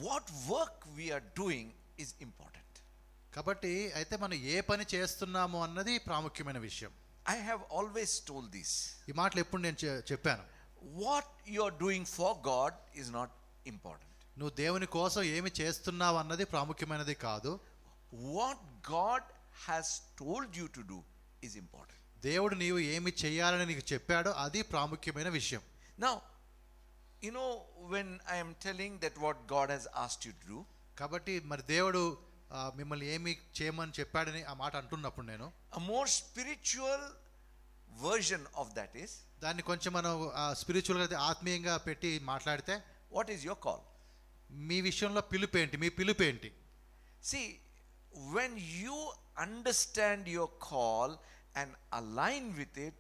what work we are doing is important. కాబట్టి అయితే మనం ఏ పని చేస్తున్నాము అన్నది ప్రాముఖ్యమైన విషయం. I have always told this. ఈ మాటలు ఎప్పుడు నేను చెప్పాను. What you are doing for God is not important. నువ్వు దేవుని కోసం ఏమి చేస్తున్నావు అన్నది ప్రాముఖ్యమైనది కాదు. What God has told you to do is important. దేవుడు నీవు ఏమి చేయాలని నీకు చెప్పాడో అది ప్రాముఖ్యమైన విషయం. Now, when I am telling that what God has asked you to do, కాబట్టి మరి దేవుడు మిమ్మల్ని ఏమి చేయమని చెప్పాడని ఆ మాట అంటున్నప్పుడు నేను a more spiritual version of that is, దాన్ని కొంచెం మనం స్పిరిచువల్గా ఆత్మీయంగా పెట్టి మాట్లాడితే, what is your call? మీ విషయంలో పిలుపేంటి, మీ పిలుపేంటి? See, when you understand your call and align with it,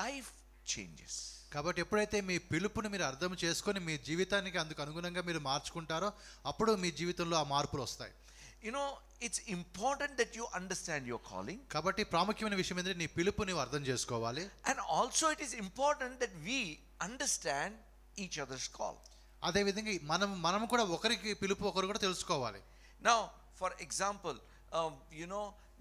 life changes. కాబట్టి ఎప్పుడైతే మీ పిలుపుని మీరు అర్థం చేసుకొని మీ జీవితానికి అందుకు అనుగుణంగా మీరు మార్చుకుంటారో అప్పుడు మీ జీవితంలో ఆ మార్పులు వస్తాయి. It's important that you understand your calling. కాబట్టి ప్రాముఖ్యమైన విషయం ఏంటంటే నీ పిలుపు నీవు అర్థం చేసుకోవాలి. And also it is important that we understand each other's call. అదే విధంగా మనం కూడా ఒకరికి పిలుపు ఒకరు కూడా తెలుసుకోవాలి. Now, for example,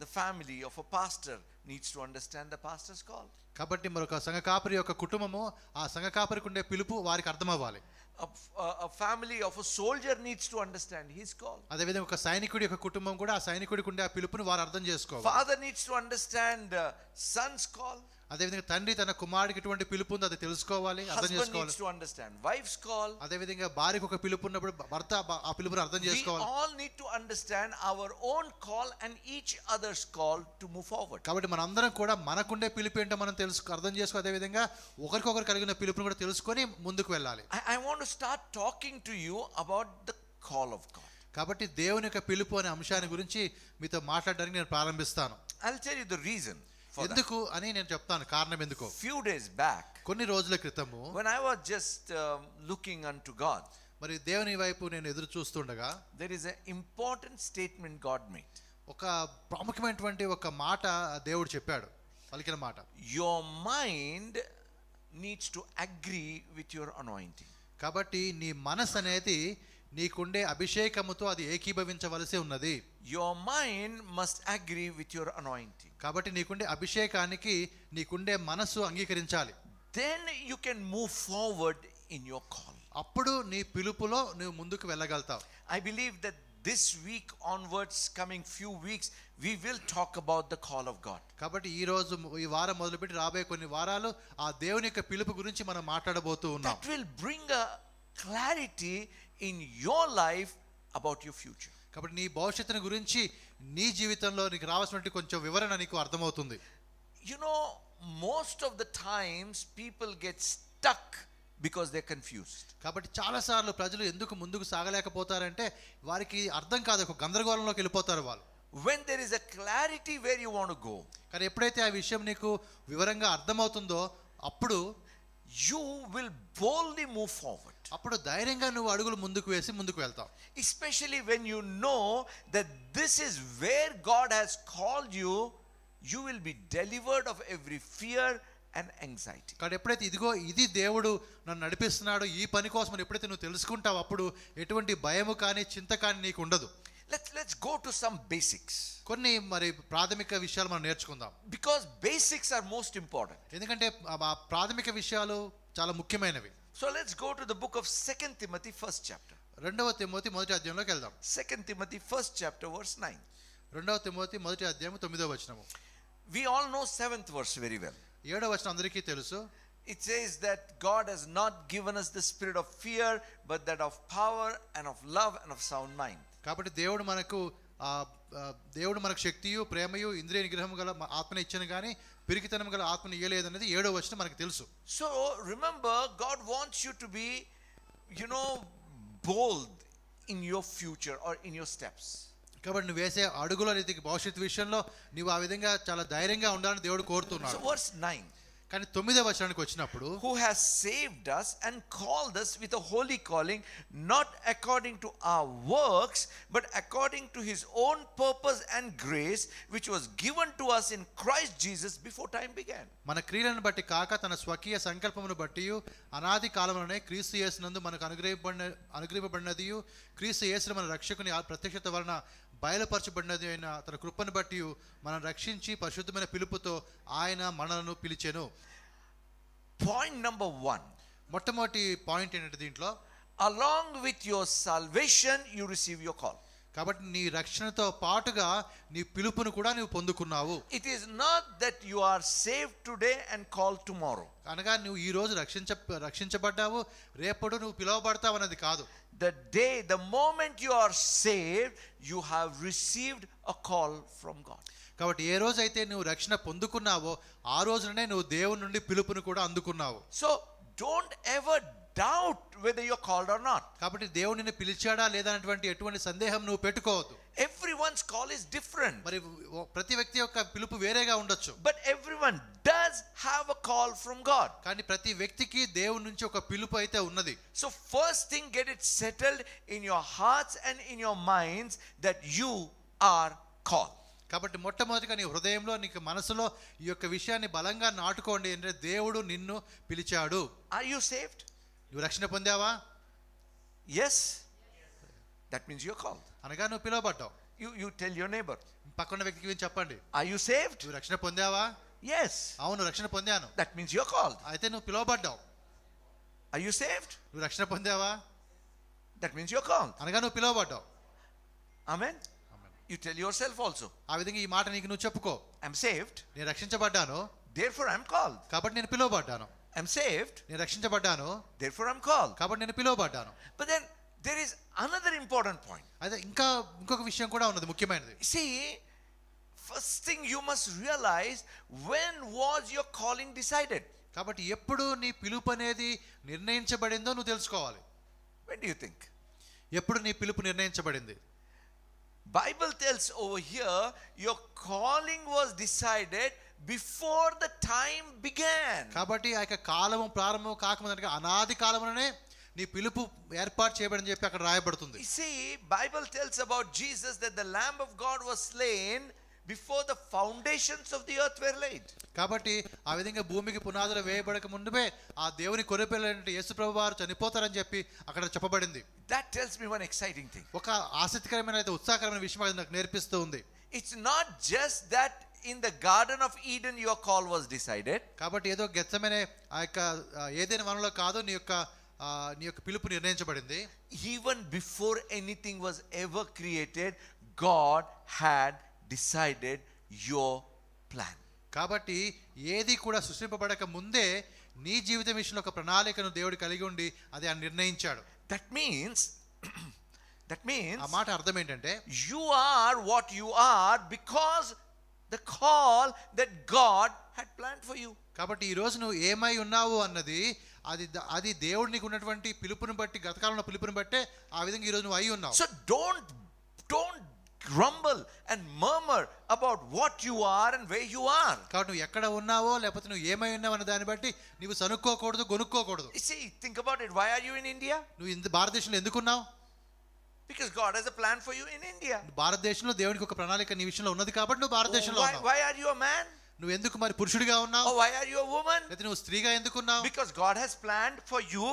the family of a pastor needs to understand the pastor's call. కాబట్టి మరొక సంఘ కాపరి యొక్క కుటుంబము ఆ సంఘ కాపరికి ఉండే పిలుపు వారికి అర్థం అవ్వాలి. A family of a soldier needs to understand his call. అదే విధంగా ఒక సైనికుడి యొక్క కుటుంబం కూడా ఆ సైనికుడికి ఉండే ఆ పిలుపుని వారు అర్థం చేసుకోవాలి. Father needs to understand son's call. అదే విధంగా తండ్రి తన కుమారుడికి ఎటువంటి పిలుపు ఉందో అది తెలుసుకోవాలి, అర్థం చేసుకోవాలి. Husband needs to understand wife's call. అదే విధంగా భార్యకు ఒక పిలుపు ఉన్నప్పుడు భర్త ఆ పిలుపుని అర్థం చేసుకోవాలి. We all need to understand our own call and each other's call to move forward. కాబట్టి మనందరం కూడా మనకుండే పిలుపు ఏంటో మనం అర్థం చేసుకో, అదే విధంగా ఒకరికొకరు కలిగిన పిలుపుని కూడా తెలుసుకొని ముందుకు వెళ్ళాలి. I want to start talking to you about the call of God. కాబట్టి దేవుని యొక్క పిలుపు అనే అంశాన్ని గురించి మీతో మాట్లాడడానికి నేను ప్రారంభిస్తాను. I'll tell you the reason. ఎందుకు అని నేను చెప్తాను, కారణం ఎందుకు. Few days back, కొన్ని రోజుల క్రితము when I was just looking unto God, మరి దేవుని వైపు నేను ఎదురు చూస్తుండగా there is an important statement God made. ఒక ప్రాముఖ్యమైనటువంటి ఒక మాట దేవుడు చెప్పాడు, పలికిన మాట. Your mind needs to agree with your anointing. కాబట్టి నీ మనసు అనేది నీకుండే అభిషేకముతో అది ఏకీభవించవలసి ఉన్నది. Your mind must agree with your anointing. కాబట్టి నీకుండే అభిషేకానికి నీకుండే మనసు అంగీకరించాలి. Then you can move forward in your call. అప్పుడు నీ పిలుపులో నువ్వు ముందుకు వెళ్ళగలుగుతావు. I believe that this week onwards, coming few weeks, we will talk about the call of God. కాబట్టి ఈ వారం మొదలుపెట్టి రాబోయే కొన్ని వారాలు ఆ దేవుని యొక్క పిలుపు గురించి మనం మాట్లాడబోతూ ఉన్నాం. That will bring a clarity in your life about your future. కాబట్టి నీ భవిష్యత్తుని గురించి నీ జీవితంలో నీకు రావాల్సిన కొంచెం వివరణ నీకు అర్థమవుతుంది. Most of the times people get stuck because they're confused. కాబట్టి చాలా సార్లు ప్రజలు ఎందుకు ముందుకు సాగలేకపోతారంటే వారికి అర్థం కాదు, ఒక గందరగోళంలోకి వెళ్ళిపోతారు వాళ్ళు. When there is a clarity where you want to go, కానీ ఎప్పుడైతే ఆ విషయం నీకు వివరంగా అర్థమవుతుందో అప్పుడు you will boldly move forward. అప్పుడు ధైర్యంగా నువ్వు అడుగులు ముందుకు వేసి ముందుకు వెళ్తావు. Especially when you know that this is where God has called you, you will be delivered of every fear and anxiety. కాబట్టి ఎప్పుడైతే ఇదిగో ఇది దేవుడు నన్ను నడిపిస్తున్నాడు ఈ పని కోసం ఎప్పుడైతే నువ్వు తెలుసుకుంటావు అప్పుడు ఎటువంటి భయము కానీ చింత కానీ నీకు ఉండదు. Let's go to some basics. కొన్ని మరి ప్రాథమిక విషయాలు మనం నేర్చుకుందాం. Because basics are most important. ఎందుకంటే ఆ ప్రాథమిక విషయాలు చాలా ముఖ్యమైనవి. So let's go to the book of 2 Timothy first chapter. రెండవ తిమోతి మొదటి అధ్యాయంలోకి వెళ్దాం. 2 Timothy first chapter verse 9. రెండవ తిమోతి మొదటి అధ్యాయం 9వ వచనము. We all know 7th verse very well. 7వ వచనం అందరికీ తెలుసు. It says that God has not given us the spirit of fear but that of power and of love and of sound mind. కాబట్టి దేవుడు మనకు శక్తియు ప్రేమయు ఇంద్రియ నిగ్రహము గల ఆత్మని ఇచ్చను కానీ పిరికితనం గల ఆత్మని ఇయ్యలేదనేది 7వ వచనం మనకు తెలుసు. So remember, God wants you to be bold in your future or in your steps. కాబట్టి నువ్వు వేసే అడుగుల రీతికి భవిష్యత్తు విషయంలో నువ్వు ఆ విధంగా చాలా ధైర్యంగా ఉండాలని దేవుడు కోరుతున్నాడు. So verse 9. కానీ 9వ వచనానికి వచ్చినప్పుడు who has saved us and called us with a holy calling, not according to our works, but according to his own purpose and grace, which was given to us in Christ Jesus before time began. మన క్రియలను బట్టి కాక తన స్వకీయ సంకల్పమును బట్టి అనాది కాలములోనే క్రీస్తు యేసునందు మనకు అనుగ్రహింపబడినది, క్రీస్తు యేసును మన రక్షకుని ప్రత్యక్షత వలన బయలుపరచబడినది అయిన తన కృపను బట్టి మనం రక్షించి పరిశుద్ధమైన పిలుపుతో ఆయన మనలను పిలిచెను. Point number 1. మొట్టమొదటి పాయింట్ ఏంటంటే దీంట్లో, along with your salvation you receive your call. కాబట్టి నీ రక్షణతో పాటుగా నీ పిలుపును కూడా నీవు పొందుకున్నావు. It is not that you are saved today and called tomorrow. అనగా నువ్వు ఈ రోజు రక్షించబడ్డావు, రేపటి నువ్వు పిలువబడతావు అన్నది కాదు. The moment you are saved, you have received a call from God. కాబట్టి ఏ రోజైతే నువ్వు రక్షణ పొందుకున్నావో ఆ రోజునే నువ్వు దేవుని నుండి పిలుపును కూడా అందుకున్నావు. So don't ever doubt whether you're called or not. కాబట్టి దేవుడు నిన్ను పిలిచాడా లేదా అనేటువంటి ఎటువంటి సందేహం నువ్వు పెట్టుకోవద్దు. Everyone's call is different. మరి ప్రతి వ్యక్తి యొక్క పిలుపు వేరేగా ఉండొచ్చు. But everyone does have a call from God. కానీ ప్రతి వ్యక్తికి దేవుని నుంచి ఒక పిలుపు అయితే ఉన్నది. So first thing, get it settled in your hearts and in your minds that you are called. కాబట్టి మొట్టమొదటిగా నీ హృదయంలో నీకు మనసులో ఈ యొక్క విషయాన్ని బలంగా నాటుకోండి. అంటే దేవుడు నిన్ను పిలిచాడు. Are you saved? నువ్వు రక్షణ పొందావా? Yes. That means you're called. అనగా నువ్వు పిలువబడ్డావు. You tell your neighbor. పక్కన వ్యక్తికి చెప్పండి, Are you saved? నువ్వు రక్షణ పొందావా? Yes. అవును, రక్షణ పొందాను. That means you're called. అయితే నువ్వు పిలువబడ్డావు. Are you saved? నువ్వు రక్షణ పొందావా? That means you're called. అనగా నువ్వు పిలువబడ్డావు. Amen. You tell yourself also. ఆ విధంగా ఈ మాట నీకు నువ్వు చెప్పుకో. I'm saved. నేను రక్షించబడ్డాను, Therefore I'm called. కాబట్టి నేను పిలువబడ్డాను. I'm saved. నేను రక్షించబడ్డాను, Therefore I'm called. కాబట్టి నేను పిలువబడ్డాను. But then there is another important point. అదే ఇంకొక విషయం కూడా ఉన్నది, ముఖ్యమైనది. See, first thing you must realize, when was your calling decided? కాబట్టి ఎప్పుడు నీ పిలుపు అనేది నిర్ణయించబడిందో నువ్వు తెలుసుకోవాలి. When do you think? ఎప్పుడు నీ పిలుపు నిర్ణయించబడింది? Bible tells over here, your calling was decided before the time began. కాబట్టి ఆ యొక్క కాలము ప్రారంభం కాకముందు అనాది కాలముననే నీ పిలుపు ఏర్పాటు చేయబడని చెప్పి అక్కడ రాయబడుతుంది. You see, Bible tells about Jesus that the Lamb of God was slain before the foundations of the earth were laid. కాబట్టి ఆ విధంగా భూమికి పునాదులు వేయబడక ముందుమే ఆ దేవుని కొరపిల్లైన యేసుప్రభు వారు చనిపోతారని చెప్పి అక్కడ చెప్పబడింది. That tells me one exciting thing. ఒక ఆసక్తికరమైన అయితే ఉత్సాహకరమైన విషయం అది నాకు నేర్పిస్తూ ఉంది. It's not just that in the Garden of Eden your call was decided. కాబట్టి ఏదో గెత్సెమనే ఆ యొక్క ఏదైనా వనంలో కాదు నీ యొక్క పిలుపు నిర్ణయించబడింది. Even before anything was ever created, God had decided your plan. కాబట్టి ఏది కూడా సృష్టింపబడక ముందే నీ జీవితం విషయంలో ఒక ప్రణాళికను దేవుడు కలిగి ఉండి అది ఆయన నిర్ణయించాడు. That means ఆ మాట అర్థం ఏంటంటే, you are what you are because the call that God had planned for you. కాబట్టి ఈ రోజు నువ్వు ఏమై ఉన్నావు అన్నది అది దేవుడు నీకు ఉన్నటువంటి పిలుపుని బట్టి, గతకాలంలో పిలుపుని బట్టే ఆ విధంగా ఈ రోజు నువ్వు అయి ఉన్నావు. So don't grumble and murmur about what you are and where you are. కాబట్టి నువ్వు ఎక్కడ ఉన్నావో లేకపోతే నువ్వు ఏమై ఉన్నావు అన్న దాన్ని బట్టి నువ్వు సనుక్కోకూడదు, గొనుక్కోకూడదు. See, think about it. Why are you in India? నువ్వు ఇంత భారతదేశంలో ఎందుకున్నావు? Because God has a plan for you in India. భారతదేశంలో దేవునికి ఒక ప్రణాళిక నీ విషయంలో ఉన్నది కాబట్టి నువ్వు భారతదేశంలో ఉన్నావు. Why are you a man? నువ్వు ఎందుకు మరి పురుషుడిగా ఉన్నావు? Or why are you a woman? లేకపోతే నువ్వు స్త్రీగా ఎందుకున్నావు? Because God has planned for you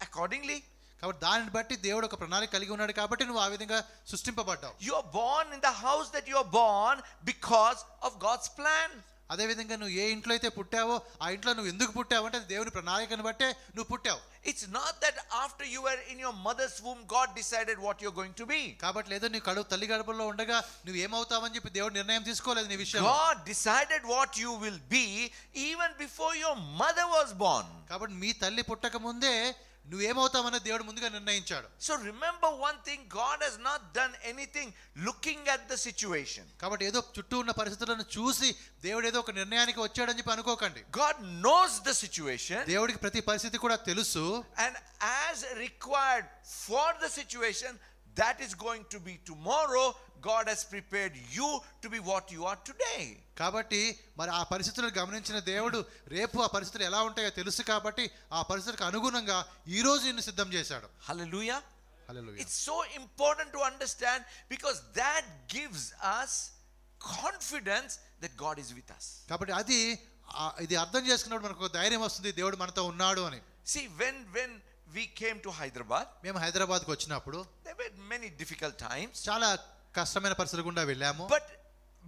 accordingly. కాబట్టి దానిని బట్టి దేవుడు ఒక ప్రణాళిక కలిగి ఉన్నాడు కాబట్టి నువ్వు ఆ విధంగా సృష్టింపబడ్డావు. You are born in the house that you are born because of God's plan. అదే విధంగా నువ్వు ఏ ఇంట్లో అయితే పుట్టావో ఆ ఇంట్లో నువ్వు ఎందుకు పుట్టావు అంటే దేవుని ప్రణాళికను బట్టే నువ్వు పుట్టావు. It's not that after you were in your mother's womb God decided what you're going to be. కాబట్టి లేదో నీ తల్లి గర్భంలో ఉండగా నువ్వు ఏమవుతావని చెప్పి దేవుడు నిర్ణయం తీసుకోలేదు నీ విషయంలో. God decided what you will be even before your mother was born. కాబట్టి మీ తల్లి పుట్టక ముందే నువ్వేమవుతావని దేవుడు ముందుగా నిర్ణయించాడు. So remember one thing, God has not done anything looking at the situation. కాబట్టి ఏదో చుట్టూ ఉన్న పరిస్థితులను చూసి దేవుడు ఏదో ఒక నిర్ణయానికి వచ్చాడని చెప్పి అనుకోకండి. God knows the situation. దేవుడికి ప్రతి పరిస్థితి కూడా తెలుసు. And as required for the situation, that is going to be tomorrow, God has prepared you to be what you are today. కాబట్టి మరి ఆ పరిస్థితులను గమనించిన దేవుడు రేపు ఆ పరిస్థితులు ఎలా ఉంటాయో తెలుసు కాబట్టి ఆ పరిస్థితులకు అనుగుణంగా ఈ రోజు నిన్ను సిద్ధం చేశాడు. Hallelujah. Hallelujah. It's so important to understand because that gives us confidence that God is with us. కాబట్టి ఇది అర్థం చేసుకున్నప్పుడు మనకు ఒక ధైర్యం వస్తుంది, దేవుడు మనతో ఉన్నాడు అని. See, when we came to Hyderabad, మేము హైదరాబాద్కు వచ్చినప్పుడు there were many difficult times, చాలా కష్టమైన పరిస్థితుల గుండా వెళ్ళాము. but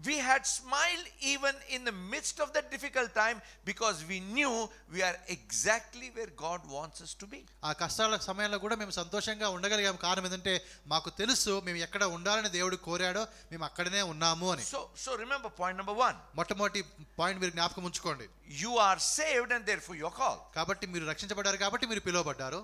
we had smiled even in the midst of that difficult time because we knew we are exactly where God wants us to be. ఆ కష్టాల సమయంలో కూడా మేము సంతోషంగా ఉండగలిగాం. కారణం ఏంటంటే మాకు తెలుసు మేము ఎక్కడ ఉండాలని దేవుడు కోరాడో మేము అక్కడనే ఉన్నాము అని. So remember point number 1. మొట్టమొదటి పాయింట్ మీరు జ్ఞాపకం ఉంచుకోండి. You are saved and therefore you are called. కాబట్టి మీరు రక్షించబడ్డారు కాబట్టి మీరు పిలువబడ్డారు.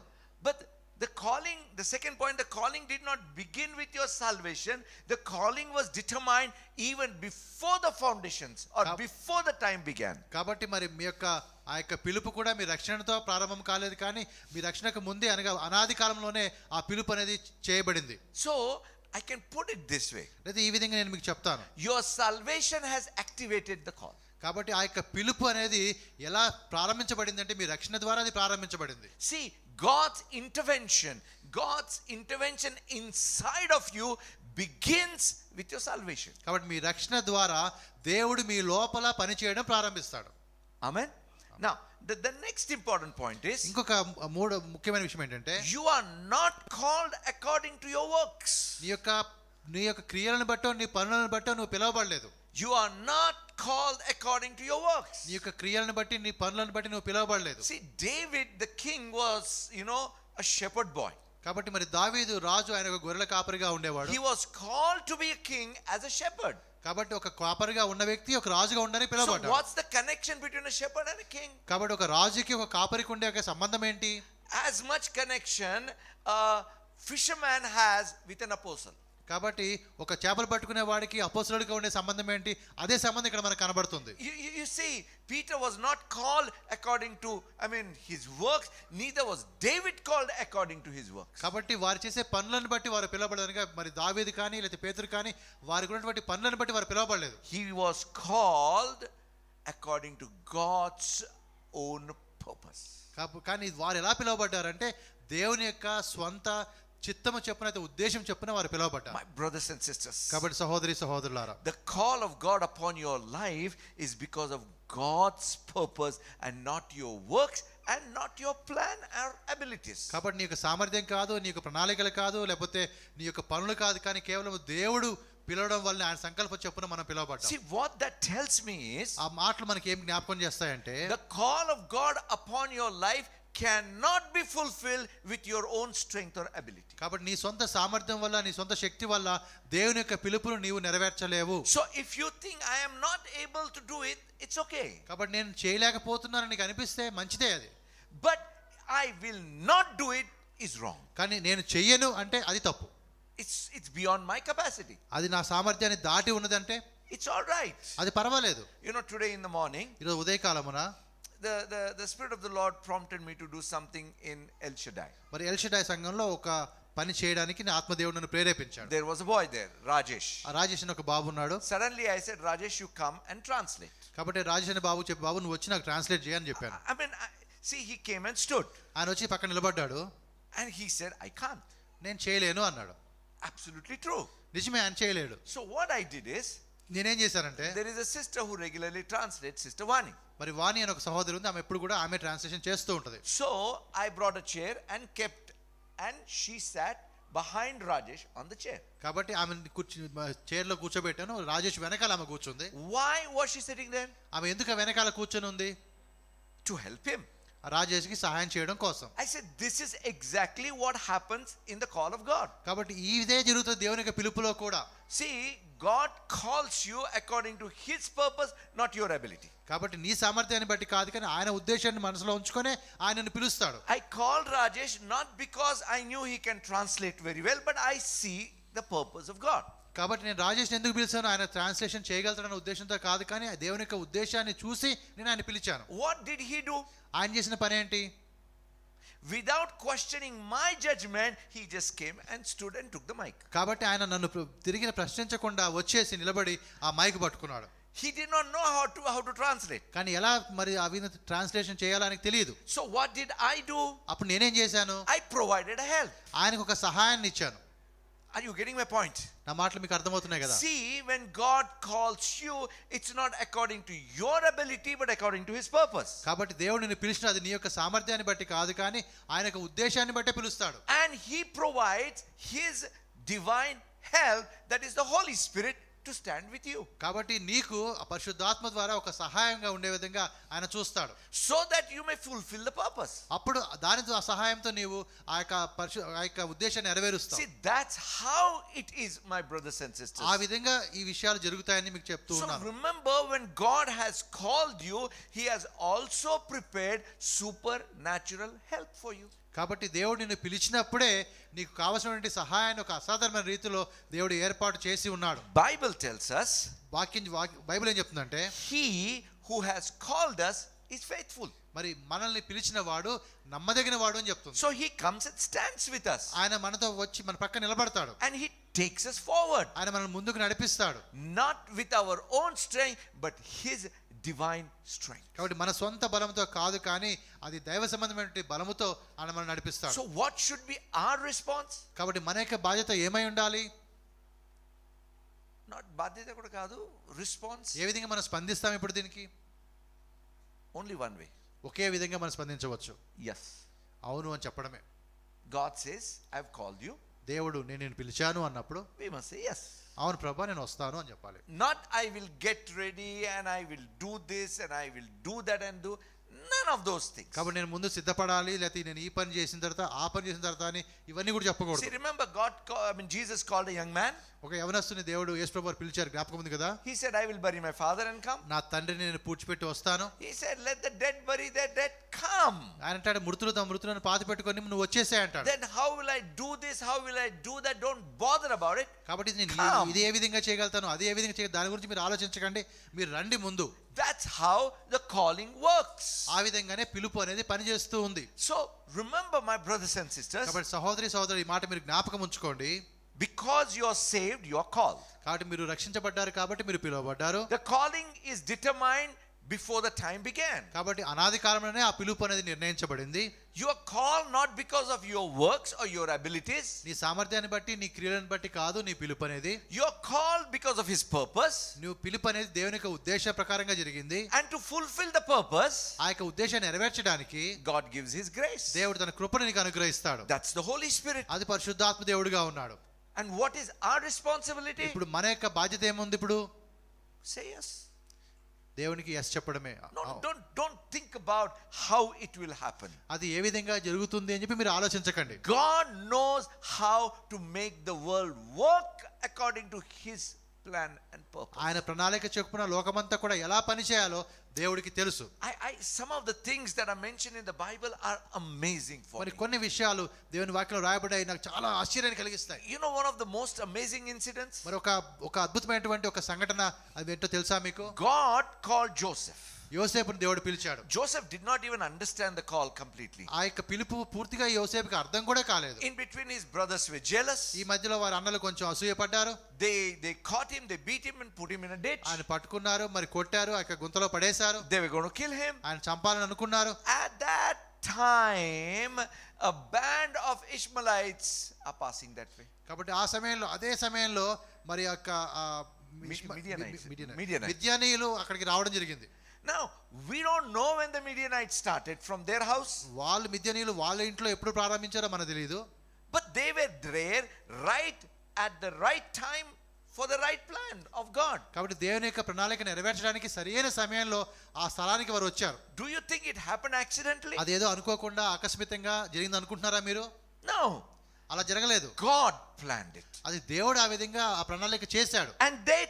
But the calling, the second point, the calling did not begin with your salvation. The calling was determined even before the foundations or before the time began. కాబట్టి మరి మీ యొక్క ఆ యొక్క పిలుపు కూడా మీ రక్షణతో ప్రారంభం కాలేదు, కానీ మీ రక్షణకు ముందే అనగా అనాది కాలంలోనే ఆ పిలుపు అనేది చేయబడింది. So I can put it this way. లేదా ఈ విధంగా నేను మీకు చెప్తాను. Your salvation has activated the call. కాబట్టి ఆ యొక్క పిలుపు అనేది ఎలా ప్రారంభించబడింది అంటే మీ రక్షణ ద్వారా అది ప్రారంభించబడింది. See, God's intervention inside of you begins with your salvation. కాబట్టి మీ రక్షణ ద్వారా దేవుడు మీ లోపల పని చేయడం ప్రారంభిస్తాడు. Amen. Now, the next important point is, ఇంకొక మూడో ముఖ్యమైన విషయం ఏంటంటే, you are not called according to your works. నీ యొక్క క్రియలను బట్టో నీ పనులను బట్టో నువ్వు పిలవబడలేదు. You are not called according to your works. నీ యొక్క క్రియలను బట్టి నీ పనులను బట్టి నువ్వు పిలవబడలేదు. See, David the king was, a shepherd boy. కాబట్టి మరి దావీదు రాజు, ఆయన ఒక గొర్రెల కాపరిగా ఉండేవాడు. He was called to be a king as a shepherd. కాబట్టి ఒక కాపరిగా ఉన్న వ్యక్తి ఒక రాజుగా ఉండని So పిలవబడ్డాడు. what's the connection between a shepherd and a king? కాబట్టి ఒక రాజుకి ఒక కాపరికి ఉండే ఒక సంబంధం ఏంటి? As much connection a fisherman has with an apostle. కాబట్టి ఒక చేపలు పట్టుకునే వాడికి అపోస్తలుడిగా ఉండే సంబంధం ఏంటి? అదే సంబంధం ఇక్కడ మనకు కనబడుతుంది. You see, Peter was not called according to his works, neither was David called according to his works. కాబట్టి వారు చేసే పనులను బట్టి వారు పిలవబడదనగా మరి దావీదు కానీ లేదా పేతురు కానీ వారికి ఉన్నటువంటి పనులను బట్టి వారు పిలవబడలేదు. He was called according to God's own purpose. కానీ వారు ఎలా పిలవబడ్డారంటే దేవుని యొక్క స్వంత చిత్తము చొప్పున, అయితే ఉద్దేశం చొప్పున వారు పిలవబడ్డారు. My brothers and sisters, కాబట్టి సహోదరులారా, the call of God upon your life is because of God's purpose and not your works and not your plan or abilities. కాబట్టి నీ యొక్క సామర్థ్యం కాదు, నీ యొక్క ప్రణాళికలు కాదు, లేకపోతే నీ యొక్క పనులు కాదు, కానీ కేవలం దేవుడు పిలవడం వల్ల ఆయన సంకల్పం చొప్పున మనం పిలవబడ్డాం. See, what that tells me is, ఆ మాటలు మనకి ఏం జ్ఞాపకం చేస్తాయంటే, the call of God upon your life cannot be fulfilled with your own strength or ability. కాబట్టి నీ సొంత సామర్థ్యం వల్ల, నీ సొంత శక్తి వల్ల దేవుని యొక్క పిలుపును నీవు నెరవేర్చలేవు. So if you think I am not able to do it, it's okay. కాబట్టి నేను చేయలేకపోతున్నానని నీకు అనిపిస్తే మంచిదే అది. But I will not do it is wrong. కానీ నేను చెయ్యను అంటే అది తప్పు. It's beyond my capacity. అది నా సామర్థ్యాన్ని దాటి ఉన్నదంటే It's all right. అది పర్వాలేదు. Today in the morning, ఈరోజు ఉదయకాలమున the Spirit of the Lord prompted me to do something in El Shaddai. మరి ఎల్ షడాయ్ సంఘంలో ఒక పని చేయడానికి నా ఆత్మదేవుడు నన్ను ప్రేరేపించాడు. There was a boy there, Rajesh. ఆ రాజేష్ అని ఒక బాబు ఉన్నాడు. Suddenly I said, Rajesh, you come and translate. కాబట్టి రాజేష్ అని బాబు చెప్పి, బాబు నువ్వు వచ్చి నాకు ట్రాన్స్లేట్ చేయని చెప్పాను. See, he came and stood. ఆయన వచ్చి పక్కన నిలబడ్డాడు. And he said, I can't. నేను చేయలేను అన్నాడు. Absolutely true. నిజమే, ఆయన చేయలేడు. So what I did is, నేనేం చేశానంటే, there is a sister who regularly translates, Sister Vani. మరి వాణి అని ఒక సహోదరి ఉంది, ఆమె ఎప్పుడు కూడా ఆమె ట్రాన్స్లేషన్ చేస్తూ ఉంటుంది. So I brought a chair and she sat behind Rajesh on the chair. కాబట్టి ఆమె చైర్లో కూర్చోబెట్టాను. రాజేష్ వెనకాల ఆమె కూర్చుంది. Why was she sitting there? ఆమె ఎందుకు వెనకాల కూర్చొని ఉంది? To help him. రాజేష్కి సహాయం చేయడం కోసం. I said, this is exactly what happens in the call of God. కాబట్టి ఇదే జరుగుతుంది దేవుని యొక్క పిలుపులో కూడా. See, God calls you according to his purpose, not your ability. కాబట్టి నీ సామర్థ్యాన్ని బట్టి కాదు, కానీ ఆయన ఉద్దేశాన్ని మనసులో ఉంచుకొని ఆయనను పిలుస్తాడు. I called Rajesh not because I knew he can translate very well, but I see the purpose of God. కాబట్టి నేను రాజేష్ని ఎందుకు పిలిచాను? ఆయన ట్రాన్స్లేషన్ చేయగలుగుతాడన్న ఉద్దేశంతో కాదు, కానీ దేవుని యొక్క ఉద్దేశాన్ని చూసి నేను ఆయన పిలిచాను. What did he do? ఆయన చేసిన పని ఏంటి? Without questioning my judgment, he just came and stood and took the mic. కాబట్టి ఆయన నన్ను తిరిగి ప్రశ్నించకుండా వచ్చేసి నిలబడి ఆ మైక్ పట్టుకున్నాడు. He did not know how to translate. కానీ ఎలా మరి అవి ట్రాన్స్లేషన్ చేయాలని తెలియదు. So what did I do? అప్పుడు నేనేం చేశాను? I provided a help. ఆయనకు ఒక సహాయాన్ని ఇచ్చాను. Are you getting my point? నా మాటలు మీకు అర్థమవుతున్నాయి కదా? See, when God calls you, it's not according to your ability but according to his purpose. కాబట్టి దేవుడు నిన్ను పిలిచిన అది నీ యొక్క సామర్థ్యాన్ని బట్టి కాదు, కానీ ఆయన యొక్క ఉద్దేశాన్ని బట్టే పిలుస్తాడు. And he provides his divine help, that is the Holy Spirit, to stand with you. కాబట్టి నీకు పరిశుద్ధాత్మ ద్వారా ఒక సహాయంగా ఉండే విధంగా ఆయన చూస్తాడు. So that you may fulfill the purpose. అప్పుడు దానితో ఆ సహాయంతో నీవు ఆ యొక్క ఉద్దేశాన్ని నెరవేరుస్తావు. See, that's how it is, my brothers and sisters. ఆ విధంగా ఈ విషయాలు జరుగుతాయని మీకు చెప్తూ ఉన్నాను. So remember, when God has called you, he has also prepared supernatural help for you. కాబట్టి దేవుడు నిన్ను పిలిచినప్పుడే నీకు కావలసినటువంటి సహాయాన్ని ఒక అసాధారణమైన రీతిలో దేవుడు ఏర్పాటు చేసి ఉన్నాడు. Bible tells us, బైబిల్ ఏం చెప్తుందంటే, he who has called us is faithful. మరి మనల్ని పిలిచిన వాడు నమ్మదగిన వాడు అని చెప్తుంది. So he comes and stands with us. ఆయన మనతో వచ్చి మన పక్కన నిలబడతాడు. And he takes us forward. ఆయన మనల్ని ముందుకు నడిపిస్తాడు. Not with our own strength, but his divine strength. కాబట్టి మన సొంత బలముతో కాదు, కానీ అది దైవ సంబంధమైన బలముతో ఆయన మనల్ని నడిపిస్తాడు. So what should be our response? కాబట్టి మన యొక్క బాధ్యత ఏమై ఉండాలి? Not బాధ్యత కూడా కాదు, response. ఏ విధంగా మనం స్పందిస్తాం ఇప్పుడు దీనికి? Only one way. ఒకే విధంగా మనం స్పందించవచ్చు. Yes. అవును అని చెప్పడమే. God says, I have called you. దేవుడు నేను నిన్ను పిలిచాను అన్నప్పుడు We must say yes. అవును ప్రభా నేను వస్తాను అని చెప్పాలి. Not I will get ready and I will do this and I will do that and do none of those things. కాబట్టి నేను ముందు సిద్ధపడాలి, లేకపోతే నేను ఈ పని చేసిన తర్వాత ఆ పని చేసిన తర్వాత అని ఇవన్నీ కూడా చెప్పకూడదు. See, remember Jesus called a young man. ఒక యవనస్తుని దేవుడు యేసు ప్రభువు పిలిచారు, జ్ఞాపకం ఉంది కదా? He said, I will bury my father and come. నా తండ్రిని నేను పూడ్చిపెట్టి వస్తాను. He said, let the dead bury their dead, come. ఆయన అంటాడు, మృతులు తమ మృతులను పాతి పెట్టుకొని నువ్వు వచ్చేసే అంటాడు. Then how will I do this, how will I do that? Don't bother about it. కాబట్టి నేను ఇది ఏ విధంగా చేయగలుగుతాను, అది ఏ విధంగా చేయగలుగుతాను, దాని గురించి మీరు ఆలోచించకండి, మీరు రండి ముందు. That's how the calling works. ఆ విధంగానే పిలుపు అనేది పనిచేస్తూ ఉంది. So remember, my brothers and sisters, కాబట్టి సహోదరి సహోదరు, ఈ మాట మీరు జ్ఞాపకం ఉంచుకోండి. because you are saved, you are called. కాబట్టి మీరు రక్షించబడ్డారు, కాబట్టి మీరు పిలువబడ్డారు. The calling is determined before the time began. కాబట్టి అనాది కాలంలోనే ఆ పిలుపు అనేది నిర్ణయించబడింది. You are called not because of your works or your abilities. నీ సామర్థ్యాన్ని బట్టి, నీ క్రియలను బట్టి కాదు నీ పిలుపు అనేది. You are called because of his purpose. నువ్వు పిలుపు అనేది దేవుని యొక్క ఉద్దేశ ప్రకారంగా జరిగింది. And to fulfill the purpose, ఆ యొక్క ఉద్దేశాన్ని నెరవేర్చడానికి God gives his grace. దేవుడు తన కృపను నీకు అనుగ్రహిస్తాడు. That's the Holy Spirit. అది పరిశుద్ధాత్మ దేవుడుగా ఉన్నాడు. And what is our responsibility? ఇప్పుడు మన యొక్క బాధ్యత ఏముంది? ఇప్పుడు Say yes. దేవునికి ఎస్ చెప్పడమే. Don't think about how it will happen. అది ఏ విధంగా జరుగుతుంది అని చెప్పి మీరు ఆలోచించకండి. God knows how to make the world work according to his plan and purpose. ఆయన ప్రణాళిక చొప్పున లోకమంతా కూడా ఎలా పని చేయాలో దేవుడికి తెలుసు. Some of the things that are mentioned in the Bible are amazing for మరి me. కొన్ని విషయాలు దేవుని వాక్యంలో రాయబడ్డాయి, నాకు చాలా ఆశ్చర్యాన్ని కలిగిస్తాయి. You know, one of the most amazing incidents? మరి ఒక అద్భుతమైనటువంటి ఒక సంఘటన, అది ఏంటో తెలుసా మీకు? God called Joseph. యోసేపుని దేవుడు పిలిచాడు. Joseph did not even understand the call completely. ఆ యొక్క పిలుపు పూర్తిగా యోసేపుకి అర్థం కూడా కాలేదు. In between, his brothers were jealous. ఈ మధ్యలో వారి అన్నలు కొంచెం అసూయపడ్డారు. They caught him, they beat him and put him in a ditch. ఆయన పట్టుకున్నారు, మరి కొట్టారు, ఆ యొక్క గుంతలో పడేశారు. They were going to kill him. ఆయన చంపాలని అనుకున్నారు. At that time, a band of Ishmaelites are passing that way. కాబట్టి ఆ సమయంలో, అదే సమయంలో మరి యొక్క మిద్యానీయులు అక్కడికి రావడం జరిగింది. Now, we don't know when the Midianites started from their house. వాళ్ళు మిద్యానీయులు వాళ్ళ ఇంట్లో ఎప్పుడు ప్రారంభించారో మనకు తెలియదు. But they were there right at the right time for the right plan of God. కాబట్టి దేవుని యొక్క ప్రణాళిక నెరవేర్చడానికి సరైన సమయంలో ఆ స్థలానికి వారు వచ్చారు. Do you think it happened accidentally? అదేదో అనుకోకుండా ఆకస్మికంగా జరిగింది అనుకుంటున్నారా మీరు? No. అలా జరగలేదు. God planned it. అది దేవుడు ఆ విధంగా ఆ ప్రణాళిక చేశాడు. And they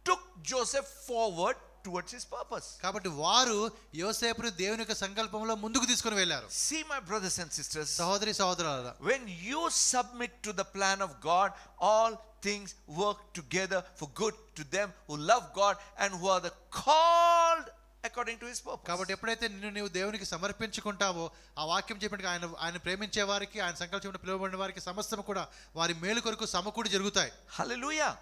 took Joseph forward towards his purpose. కాబట్టి వారు యోసేపును దేవుని యొక్క సంకల్పంలో ముందుకు తీసుకొని వెళ్ళారు. See, my brothers and sisters, సహోదరి సహోదరులారా, when you submit to the plan of God, all things work together for good to them who love God and who are the called according to his purpose. కాబట్టి ఎప్పుడైతే నీవు దేవునికి సమర్పించుకుంటావో ఆ వాక్యం చెప్పినట్టు ఆయన ప్రేమించే వారికి ఆయన సంకల్పం పిలువబడిన వారికి సమస్తము కూడా వారి మేలు కొరకు సమకూడి జరుగుతాయి. Hallelujah.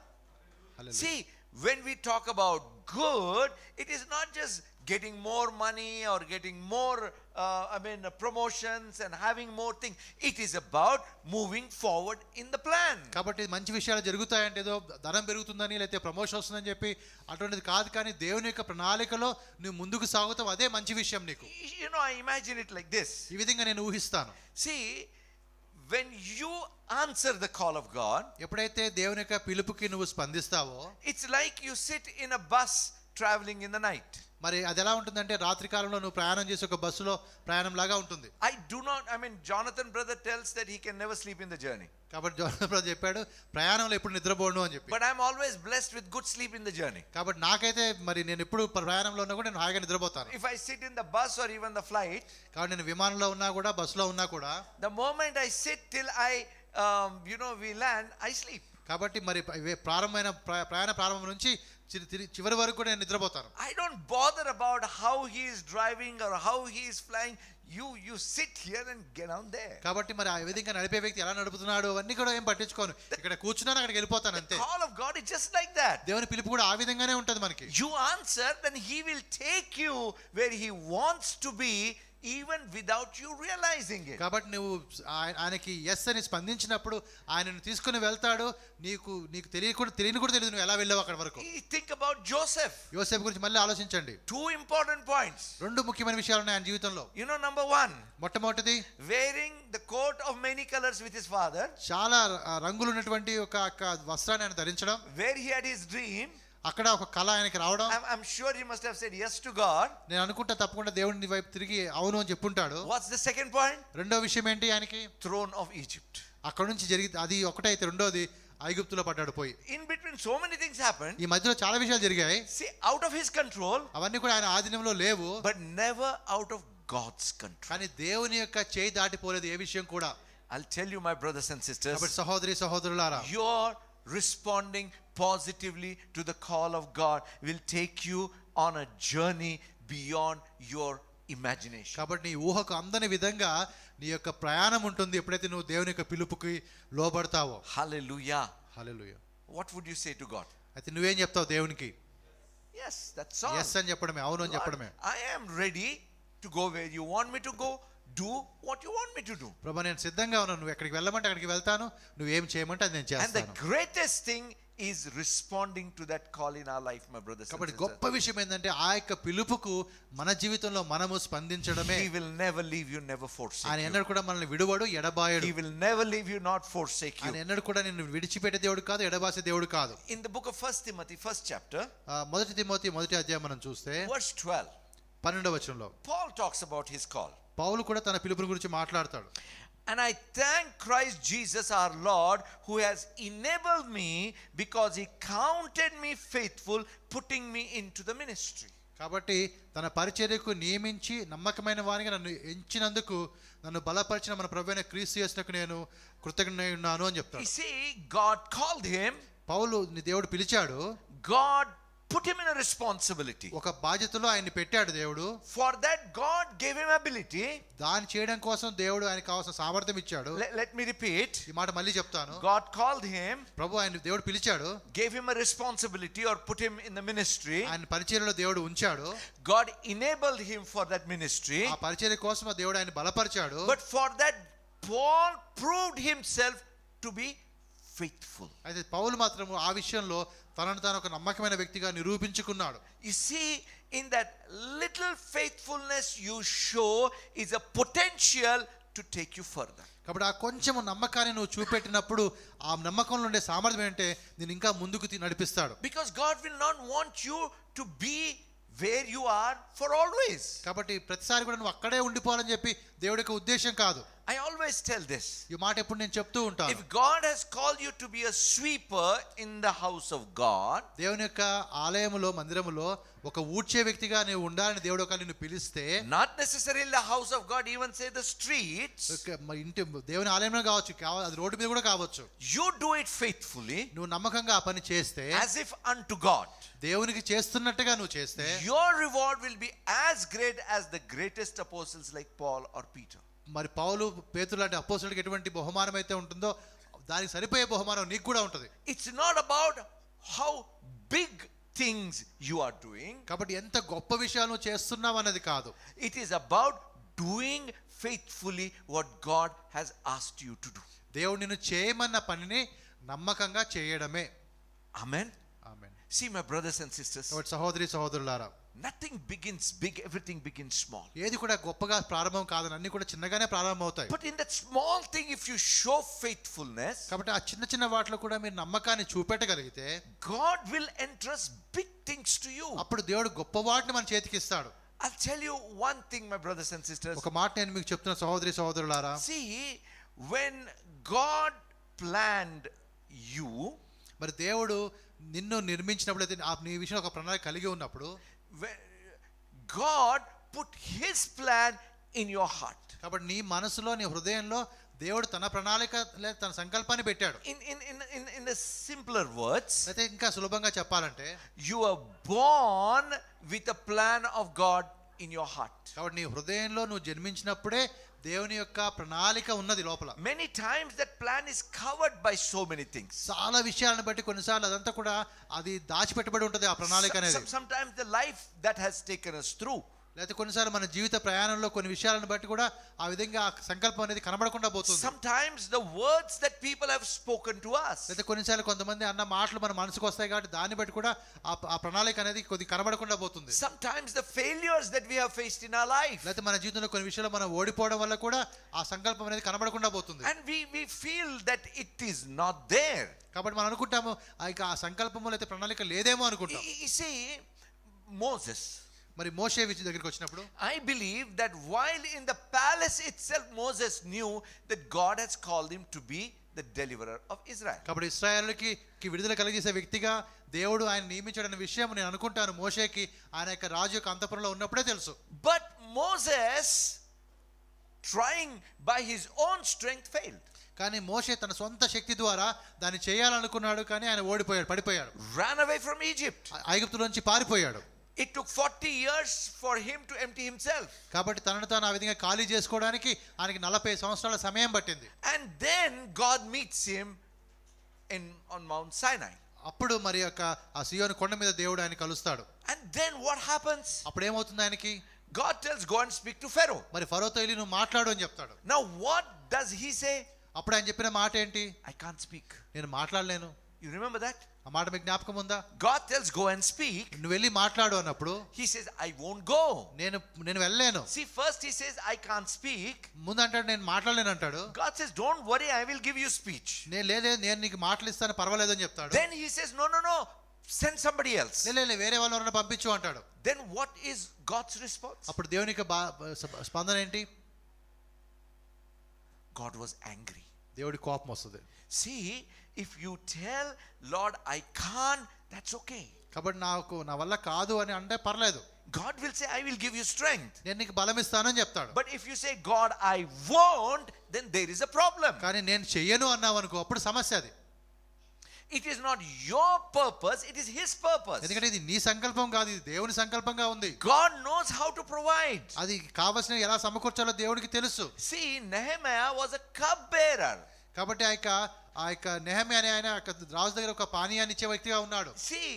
Hallelujah. See, when we talk about good, it is not just getting more money or getting more promotions and having more things. It is about moving forward in the plan. కాబట్టి మంచి విషయాలు జరుగుతాయంటే ఏదో ధనం పెరుగుతుందని లేకపోతే promotion వస్తుందని చెప్పి అటువంటిది కాదు, కానీ దేవుని యొక్క ప్రణాళికలో నువ్వు ముందుకు సాగుతావు, అదే మంచి విషయం నీకు. I imagine it like this. ఈ విధంగా నేను ఊహిస్తాను. See, when you answer the call of God, ఎప్పుడైతే దేవుని యొక్క పిలుపుకి నువ్వు స్పందిస్తావో, it's like you sit in a bus traveling in the night. మరి అది ఎలా ఉంటుందంటే రాత్రి కాలంలో నువ్వు ప్రయాణం చేసే ఒక బస్సులో ప్రయాణం లాగా ఉంటుంది. Jonathan brother tells that he can never sleep in the journey. కాబట్టి జోనాథన్ బ్రదర్ చెప్పాడు ప్రయాణంలో ఎప్పుడు నిద్రపోను అని చెప్పి. But I'm always blessed with good sleep in the journey. కాబట్టి నాకైతే మరి నేను ఎప్పుడు ప్రయాణంలో ఉన్నా కూడా నేను హాయిగా నిద్రపోతాను. If I sit in the bus or even the flight, కాబట్టి నేను విమానంలో ఉన్నా కూడా బస్సులో ఉన్నా కూడా the moment I sit till we land, I sleep. కాబట్టి మరి ప్రయాణ ప్రారంభం నుంచి చివరి వరకు కూడా నేను నిద్రపోతాను. I don't bother about how he is driving or how he is flying. You sit here and get down there. కాబట్టి మరి ఆ విధంగా నడిపే వ్యక్తి ఎలా నడుపుతున్నాడు అవన్నీ కూడా ఏం పట్టించుకోను. ఇక్కడ కూర్చున్నాను అక్కడికి వెళ్ళిపోతాను అంతే. The call of God is just like that. దేవుని పిలుపు కూడా ఆ విధంగానే ఉంటది మనకి. You answer, then he will take you where he wants to be, even without you realizing it. కాబట్టి నువ్వు ఆయనకి ఎస్ అని స్పందించినప్పుడు ఆయనను తీసుకుని వెళ్తాడు. నీకు తెలియని కూడా తెలియదు నువ్వు ఎలా వెళ్ళావు అక్కడ వరకు. Think about Joseph. యోసేపు గురించి మళ్ళీ ఆలోచించండి. 2 important points. 2 ముఖ్యమైన విషయాలు ఉన్నాయి ఆయన జీవితంలో. Number 1, మొట్టమొదటిది wearing the coat of many colors with his father. చాలా రంగులు ఉన్నటువంటి ఒక వస్త్రాన్ని ఆయన ధరించడం. Where he had his dream. అక్కడ ఒక కళ ఆయనకి రావడం. I'm sure he must have said yes to God. నేను అనుకుంటా తప్పకుండా దేవుని వైపు తిరిగి అవును అని చెప్పుంటాడు. What's the second point? రెండో విషయం ఏంటి ఆయనకి? Throne of Egypt. అక్కడ నుంచి జరిగింది అది ఒకటైతే రెండోది ఐగుప్తులో పడ్డాడు పోయి. In between so many things happened. ఈ మధ్యలో చాలా విషయాలు జరిగాయి. See, out of his control. అవన్నీ కూడా ఆయన ఆధీనంలో లేవు. But never out of God's control. కానీ దేవుని యొక్క చేయి దాటిపోలేదు ఏ విషయం కూడా. I'll tell you, my brothers and sisters. కాబట్టి సహోదరులారా, you're responding positively to the call of God will take you on a journey beyond your imagination. కాబట్టి నీ ఊహకు అందని విధంగా నీ యొక్క ప్రయాణం ఉంటుంది ఎప్పుడైతే నువ్వు దేవుని యొక్క పిలుపుకి లోబడతావో. Hallelujah. Hallelujah. What would you say to God? అయితే నువ్వేం చెప్తావు దేవునికి? Yes, that's all. yes అని చెప్పడమే, అవును అని చెప్పడమే. I am ready to go where you want me to go. Do what you want me to do. ప్రభువా నేను సిద్ధంగా ఉన్నాను, నువ్వు ఎక్కడికి వెళ్ళమంటే అక్కడికి వెళ్తాను, నువ్వు ఏం చేయమంటే అది నేను చేస్తాను. And the greatest thing is responding to that call in our life, my brothers and కాబట్టి sisters. గొప్ప విషయం ఏంటంటే ఆ యొక్క పిలుపుకు మన జీవితంలో మనము స్పందించడమే. He will never leave you, never forsake you. ఆయన ఎన్నడూ కూడా మనల్ని విడువడు, ఎడబాయడు. He will never leave you, not forsake you. ఆయన ఎన్నడూ కూడా నిన్ను విడిచిపెట్టే దేవుడు కాదు, ఎడబాసే దేవుడు కాదు. In the book of 1 Timothy, 1st chapter, మొదటి తిమోతి మొదటి అధ్యాయం మనం చూస్తే verse 12, 12వ వచనంలో Paul talks about his call. పౌలు కూడా తన పిలుపుని గురించి మాట్లాడతాడు. And I thank Christ Jesus our Lord who has enabled me because he counted me faithful, putting me into the ministry. కాబట్టి తన పరిచర్యకు నియమించి నమ్మకమైన వానిగా నన్ను ఎంచినందుకు నన్ను బలపరిచిన మన ప్రభువైన క్రీస్తు యేసునకు నేను కృతజ్ఞుడై ఉన్నాను అని చెప్తాడు. You see, God called him. పౌలు దేవుడు పిలిచాడు. God put him in a responsibility. ఒక బాధ్యతలో ఆయన్ని పెట్టాడు దేవుడు. For that God gave him ability. దాన్ని చేయడం కోసం దేవుడు ఆయనకు కావాల్సిన సామర్థ్యం ఇచ్చాడు. Let me repeat. ఈ మాట మళ్ళీ చెప్తాను. God called him. ప్రభు ఆయన దేవుడు పిలిచాడు. Gave him a responsibility or put him in the ministry. ఆయన పరిచర్యలో దేవుడు ఉంచాడు. God enabled him for that ministry. ఆ పరిచర్య కోసం దేవుడు ఆయన బలపరిచాడు. But for that Paul proved himself to be faithful. అయితే పౌలు మాత్రం ఆ విషయంలో తనను తాను ఒక నమ్మకమైన వ్యక్తిగా నిరూపించుకున్నాడు. You see, in that little faithfulness you show is a potential to take you further. కాబట్టి ఆ కొంచెం నమ్మకాన్ని నువ్వు చూపెట్టినప్పుడు ఆ నమ్మకంలో ఉండే సామర్థ్యం ఏంటంటే నేను ఇంకా ముందుకు నడిపిస్తాడు. Because God will not want you to be where you are for always. కాబట్టి ప్రతిసారి కూడా నువ్వు అక్కడే ఉండిపోవాలని చెప్పి దేవుడి యొక్క ఉద్దేశం కాదు. I always always tell this. ఈ మాట ఎప్పుడు నేను చెప్తూ ఉంటాను. If God has called you to be a sweeper in the house of God, దేవుని యొక్క ఆలయములో మందిరములో ఒక ఊడ్చే వ్యక్తిగా నీవు ఉండాలని దేవుడు ఒకవేళ నిన్ను పిలిస్తే, not necessarily the house of God, even say the streets, ఇంటి దేవుని ఆలయంలో కావచ్చు, అది రోడ్డు మీద కూడా కావచ్చు, you do it faithfully, నువ్వు నమ్మకంగా ఆ పని చేస్తే, as if unto God, దేవునికి చేస్తున్నట్టుగా నువ్వు చేస్తే, your reward will be as great as the greatest apostles like Paul or Peter. మరి పౌలు పేతురు లాంటి అపోస్తలుడికి ఎటువంటి బహుమానం అయితే ఉంటుందో దానికి సరిపోయే బహుమానం నీకు కూడా ఉంటుంది. It's not about how big things you are doing, కాబట్టి ఎంత గొప్ప విషయాలు నువ్వు చేస్తున్నావు అన్నది కాదు. it is about doing faithfully what God has asked you to do. దేవుడు నిన్ను చేయమన్న పనిని నమ్మకంగా చేయడమే. Amen. Amen. See, my brothers and sisters, కాబట్టి సహోదరి సహోదరులారా, nothing begins big, everything begins small. ఏది కూడా గొప్పగా ప్రారంభం కాదని, అన్ని కూడా చిన్నగానే ప్రారంభం అవుతాయి. But in that small thing, if you show faithfulness, కాబట్టి ఆ చిన్న చిన్న వాటిలో కూడా మీరు నమ్మకాన్ని చూపెట్టగలిగితే, God will entrust big things to you. అప్పుడు దేవుడు గొప్ప వాటిని మన చేతికి ఇస్తాడు. I'll tell you one thing, my brothers and sisters. ఒక మాట నేను మీకు చెప్తున్న సహోదరి సహోదరులారా, See, when God planned you, మరి దేవుడు నిన్ను నిర్మించినప్పుడు, అయితే నీ విషయంలో ఒక ప్రణాళిక కలిగి ఉన్నప్పుడు, God put his plan in your heart. కాబట్టి నీ మనసులో, నీ హృదయంలో దేవుడు తన ప్రణాళిక లేదా తన సంకల్పాన్ని పెట్టాడు. In the simpler words, అయితే ఇంకా సులభంగా చెప్పాలంటే, you are born with a plan of God in your heart. కాబట్టి నీ హృదయంలో నువ్వు జన్మించినప్పుడే దేవుని యొక్క ప్రణాళిక ఉన్నది లోపల. Many times that plan is covered by so many things. చాలా విషయాలను బట్టి కొన్నిసార్లు అదంతా కూడా అది దాచిపెట్టబడి ఉంటుంది ఆ ప్రణాళిక అనేది. Sometimes the life that has taken us through, లేకపోతే కొన్నిసార్లు మన జీవిత ప్రయాణంలో కొన్ని విషయాలను బట్టి కూడా ఆ విధంగా ఆ సంకల్పం అనేది కనబడకుండా పోతుంది. sometimes the words that people have spoken to us, లేకపోతే కొన్నిసార్లు కొంతమంది అన్న మాటలు మన మనసుకు వస్తాయి కాబట్టి దాన్ని బట్టి కూడా ఆ ప్రణాళిక అనేది కొద్ది కనబడకుండా పోతుంది. sometimes the failures that we have faced in our life, లేకపోతే మన జీవితంలో కొన్ని విషయాలు మనం ఓడిపోవడం వల్ల కూడా ఆ సంకల్పం అనేది కనబడకుండా పోతుంది. and we feel that it is not there. కాబట్టి మనం అనుకుంటాము ఆ సంకల్పము లేకపోతే ప్రణాళిక లేదేమో అనుకుంటాం. You see, Moses, మరి మోషే దగ్గరికి వచ్చినప్పుడు, I believe that while in the palace itself Moses knew that God has called him to be the deliverer of Israel. కాబట్టి ఇశ్రాయేలుకి విడుదల కలిగేసే వ్యక్తిగా దేవుడు ఆయన నియమించాడన్న విషయం నేను అనుకుంటాను మోషేకి ఆయన యొక్క రాజు యొక్క అంతఃపురంలో ఉన్నప్పుడే తెలుసు. But Moses, trying by his own strength, failed. కానీ మోషే తన సొంత శక్తి ద్వారా దాన్ని చేయాలనుకున్నాడు, కానీ ఆయన పడిపోయాడు. Ran away from Egypt. ఐగుప్తులోంచి పారిపోయాడు. It took 40 years for him to empty himself. కాబట్టి తనను తాను ఆ విధంగా ఖాళీ చేసుకోవడానికి ఆయనకి 40 సంవత్సరాల సమయం పట్టింది. And then God meets him on Mount Sinai. అప్పుడు మరి యొక్క ఆ సియోను కొండ మీద దేవుడు ఆయన కలుస్తాడు. And then what happens? అప్పుడు ఏమవుతుంది ఆయనకి? God tells, go and speak to Pharaoh. మరి ఫరోతో వెళ్ళి నువ్వు మాట్లాడు అని చెప్తాడు. Now what does he say? అప్పుడు ఆయన చెప్పిన మాట ఏంటి? I can't speak. నేను మాట్లాడలేను. You remember that? ఆ మాట మీకు జ్ఞాపకం ఉందా? God tells, go and speak. నువ్వు వెళ్ళి మాట్లాడు అన్నప్పుడు He says, I won't go. నేను వెళ్ళలేను. See, first he says, I can't speak. ముందు అంటాడు నేను మాట్లాడలేను అంటాడు. God says, don't worry, I will give you speech. నేను నీకు మాటలు ఇస్తాను పర్వాలేదు అని చెప్తాడు. Then he says, no, send somebody else. వేరే వాళ్ళని పంపించు అంటాడు. Then what is God's response? అప్పుడు దేవుని యొక్క స్పందన ఏంటి? God was angry. దేవుడి కోపం వస్తుంది. See, if you tell Lord I can't, that's okay. కాబట్టి నా వల్ల కాదు అని అంటే పర్లేదు. God will say, I will give you strength. నేను నీకు బలం ఇస్తానని చెప్తాడు. But if you say, God I won't, then there is a problem. కానీ నేను చెయ్యను అన్నావు అనుకో, అప్పుడు సమస్య అది. It is not your purpose, it is his purpose. ఎందుకంటే ఇది నీ సంకల్పం కాదు, ఇది దేవుని సంకల్పంగా ఉంది. God knows how to provide. అది కావాల్సిన ఎలా సమకూర్చాలో దేవుడికి తెలుసు. See, Nehemiah was a cup bearer. కాబట్టి ఆ యొక్క నెహెమ్యా అనే ఆయన రాజు దగ్గర ఒక పానీయాన్ని ఇచ్చే వ్యక్తిగా ఉన్నాడు. See,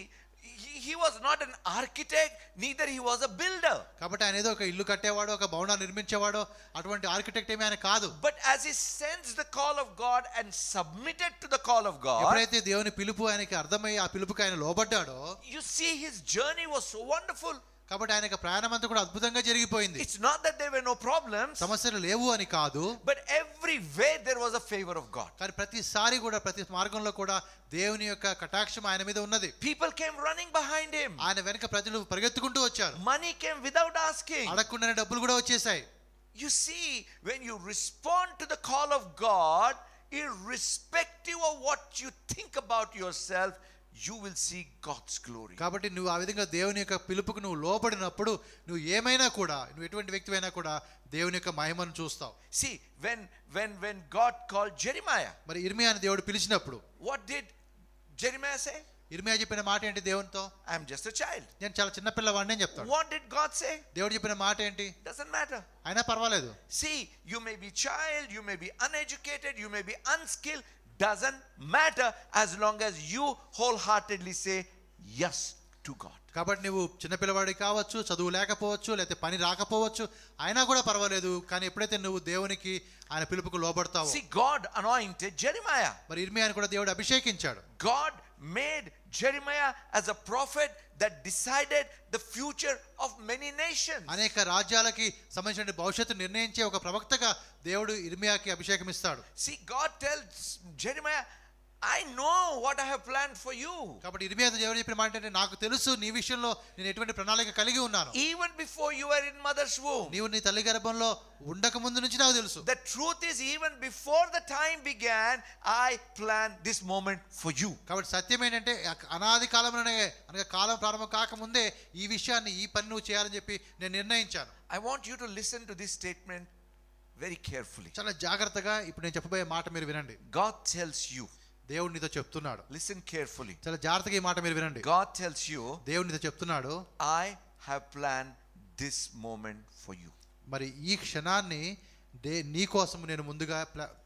he was not an architect, neither he was a builder. కాబట్టి ఆయన ఏదో ఒక ఇల్లు కట్టేవాడో ఒక భవనాన్ని నిర్మించేవాడో అటువంటి ఆర్కిటెక్ట్ ఏమీ ఆయన కాదు. But as he sensed the call of God and submitted to the call of God, ఎప్పుడైతే దేవుని పిలుపు ఆయనకి అర్థమై ఆ పిలుపుకి ఆయన లోబడ్డాడో, you see his journey was so wonderful. కాబట్టి ఆయన యొక్క ప్రయాణం అంతా కూడా అద్భుతంగా జరిగిపోయింది. It's not that there were no problems, సమస్యలు లేవు అని కాదు, but every way there was a favor of God. కానీ ప్రతిసారి కూడా ప్రతి మార్గంలో కూడా దేవుని యొక్క కటాక్షం ఆయన మీద ఉన్నది. People came running behind him. ఆయన వెనక ప్రజలు పరిగెత్తుకుంటూ వచ్చారు. Money came without asking. అడగకుండానే డబ్బులు కూడా వచ్చేసాయి. You see, when you respond to the call of God, irrespective of what you think about yourself, you will see God's glory. కాబట్టి నువ్వు ఆ విధంగా దేవుని యొక్క పిలుపుకు నువ్వు లోబడినప్పుడు నువ్వు ఏమైనా కూడా, నువ్వు ఎటువంటి వ్యక్తివైనా కూడా దేవుని యొక్క మహిమను చూస్తావు. See, when God called Jeremiah, మరి ఇర్మియాని దేవుడు పిలిచినప్పుడు what did Jeremiah say? ఇర్మియా చెప్పిన మాట ఏంటి దేవునితో? I am just a child. నేను చాలా చిన్న పిల్లవాడిని అని చెప్తాడు. What did God say? దేవుడు చెప్పిన మాట ఏంటి? Doesn't matter. అయినా పర్వాలేదు. See, you may be child, you may be uneducated, you may be unskilled, doesn't matter as long as you wholeheartedly say yes to God. కాబట్టి నువ్వు చిన్నపిల్లవాడి కావచ్చు, చదువు లేకపోవచ్చు, లేకపోతే పని రాకపోవచ్చు, అయినా కూడా పర్వాలేదు. కానీ ఎప్పుడైతే నువ్వు దేవునికి ఆయన పిలుపుకు లోబడతావో. See, God anointed Jeremiah. మరి ఇర్మియాని కూడా దేవుడు అభిషేకించాడు. God made Jeremiah as a prophet that decided the future of many nations. అనేక రాజ్యాలకి సంబంధించిన భవిష్యత్తు నిర్ణయించే ఒక ప్రవక్తగా దేవుడు ఇర్మియాకి అభిషేకం ఇస్తాడు. See, God tells Jeremiah, I know what I have planned for you. కాబట్టి ఇర్మియాతో దేవుడు చెప్పిన మాట ఏంటంటే, నాకు తెలుసు నీ విషయంలో నేను ఎటువంటి ప్రణాళిక కలిగి ఉన్నాను. Even before you were in mother's womb. నీవు నీ తల్లి గర్భంలో ఉండక ముందు నుంచి నాకు తెలుసు. The truth is, even before the time began, I planned this moment for you. కాబట్టి సత్యం ఏంటంటే, అనాది కాలంలోనే అనగా కాలం ప్రారంభం కాకముందే ఈ విషయాన్ని, ఈ పని నువ్వు చేయాలని చెప్పి నేను నిర్ణయించాను. I want you to listen to this statement very carefully. చాలా జాగ్రత్తగా ఇప్పుడు నేను చెప్పబోయే మాట మీరు వినండి. God tells you. దేవుడు నీతో చెప్తున్నాడు. Listen carefully. చాలా జాగ్రత్తగా ఈ మాట మీరు వినండి. God tells you, దేవుడు నీతో చెప్తున్నాడు, I have planned this moment for you. మరి ఈ క్షణాన్ని నీ కోసం నేను ముందుగా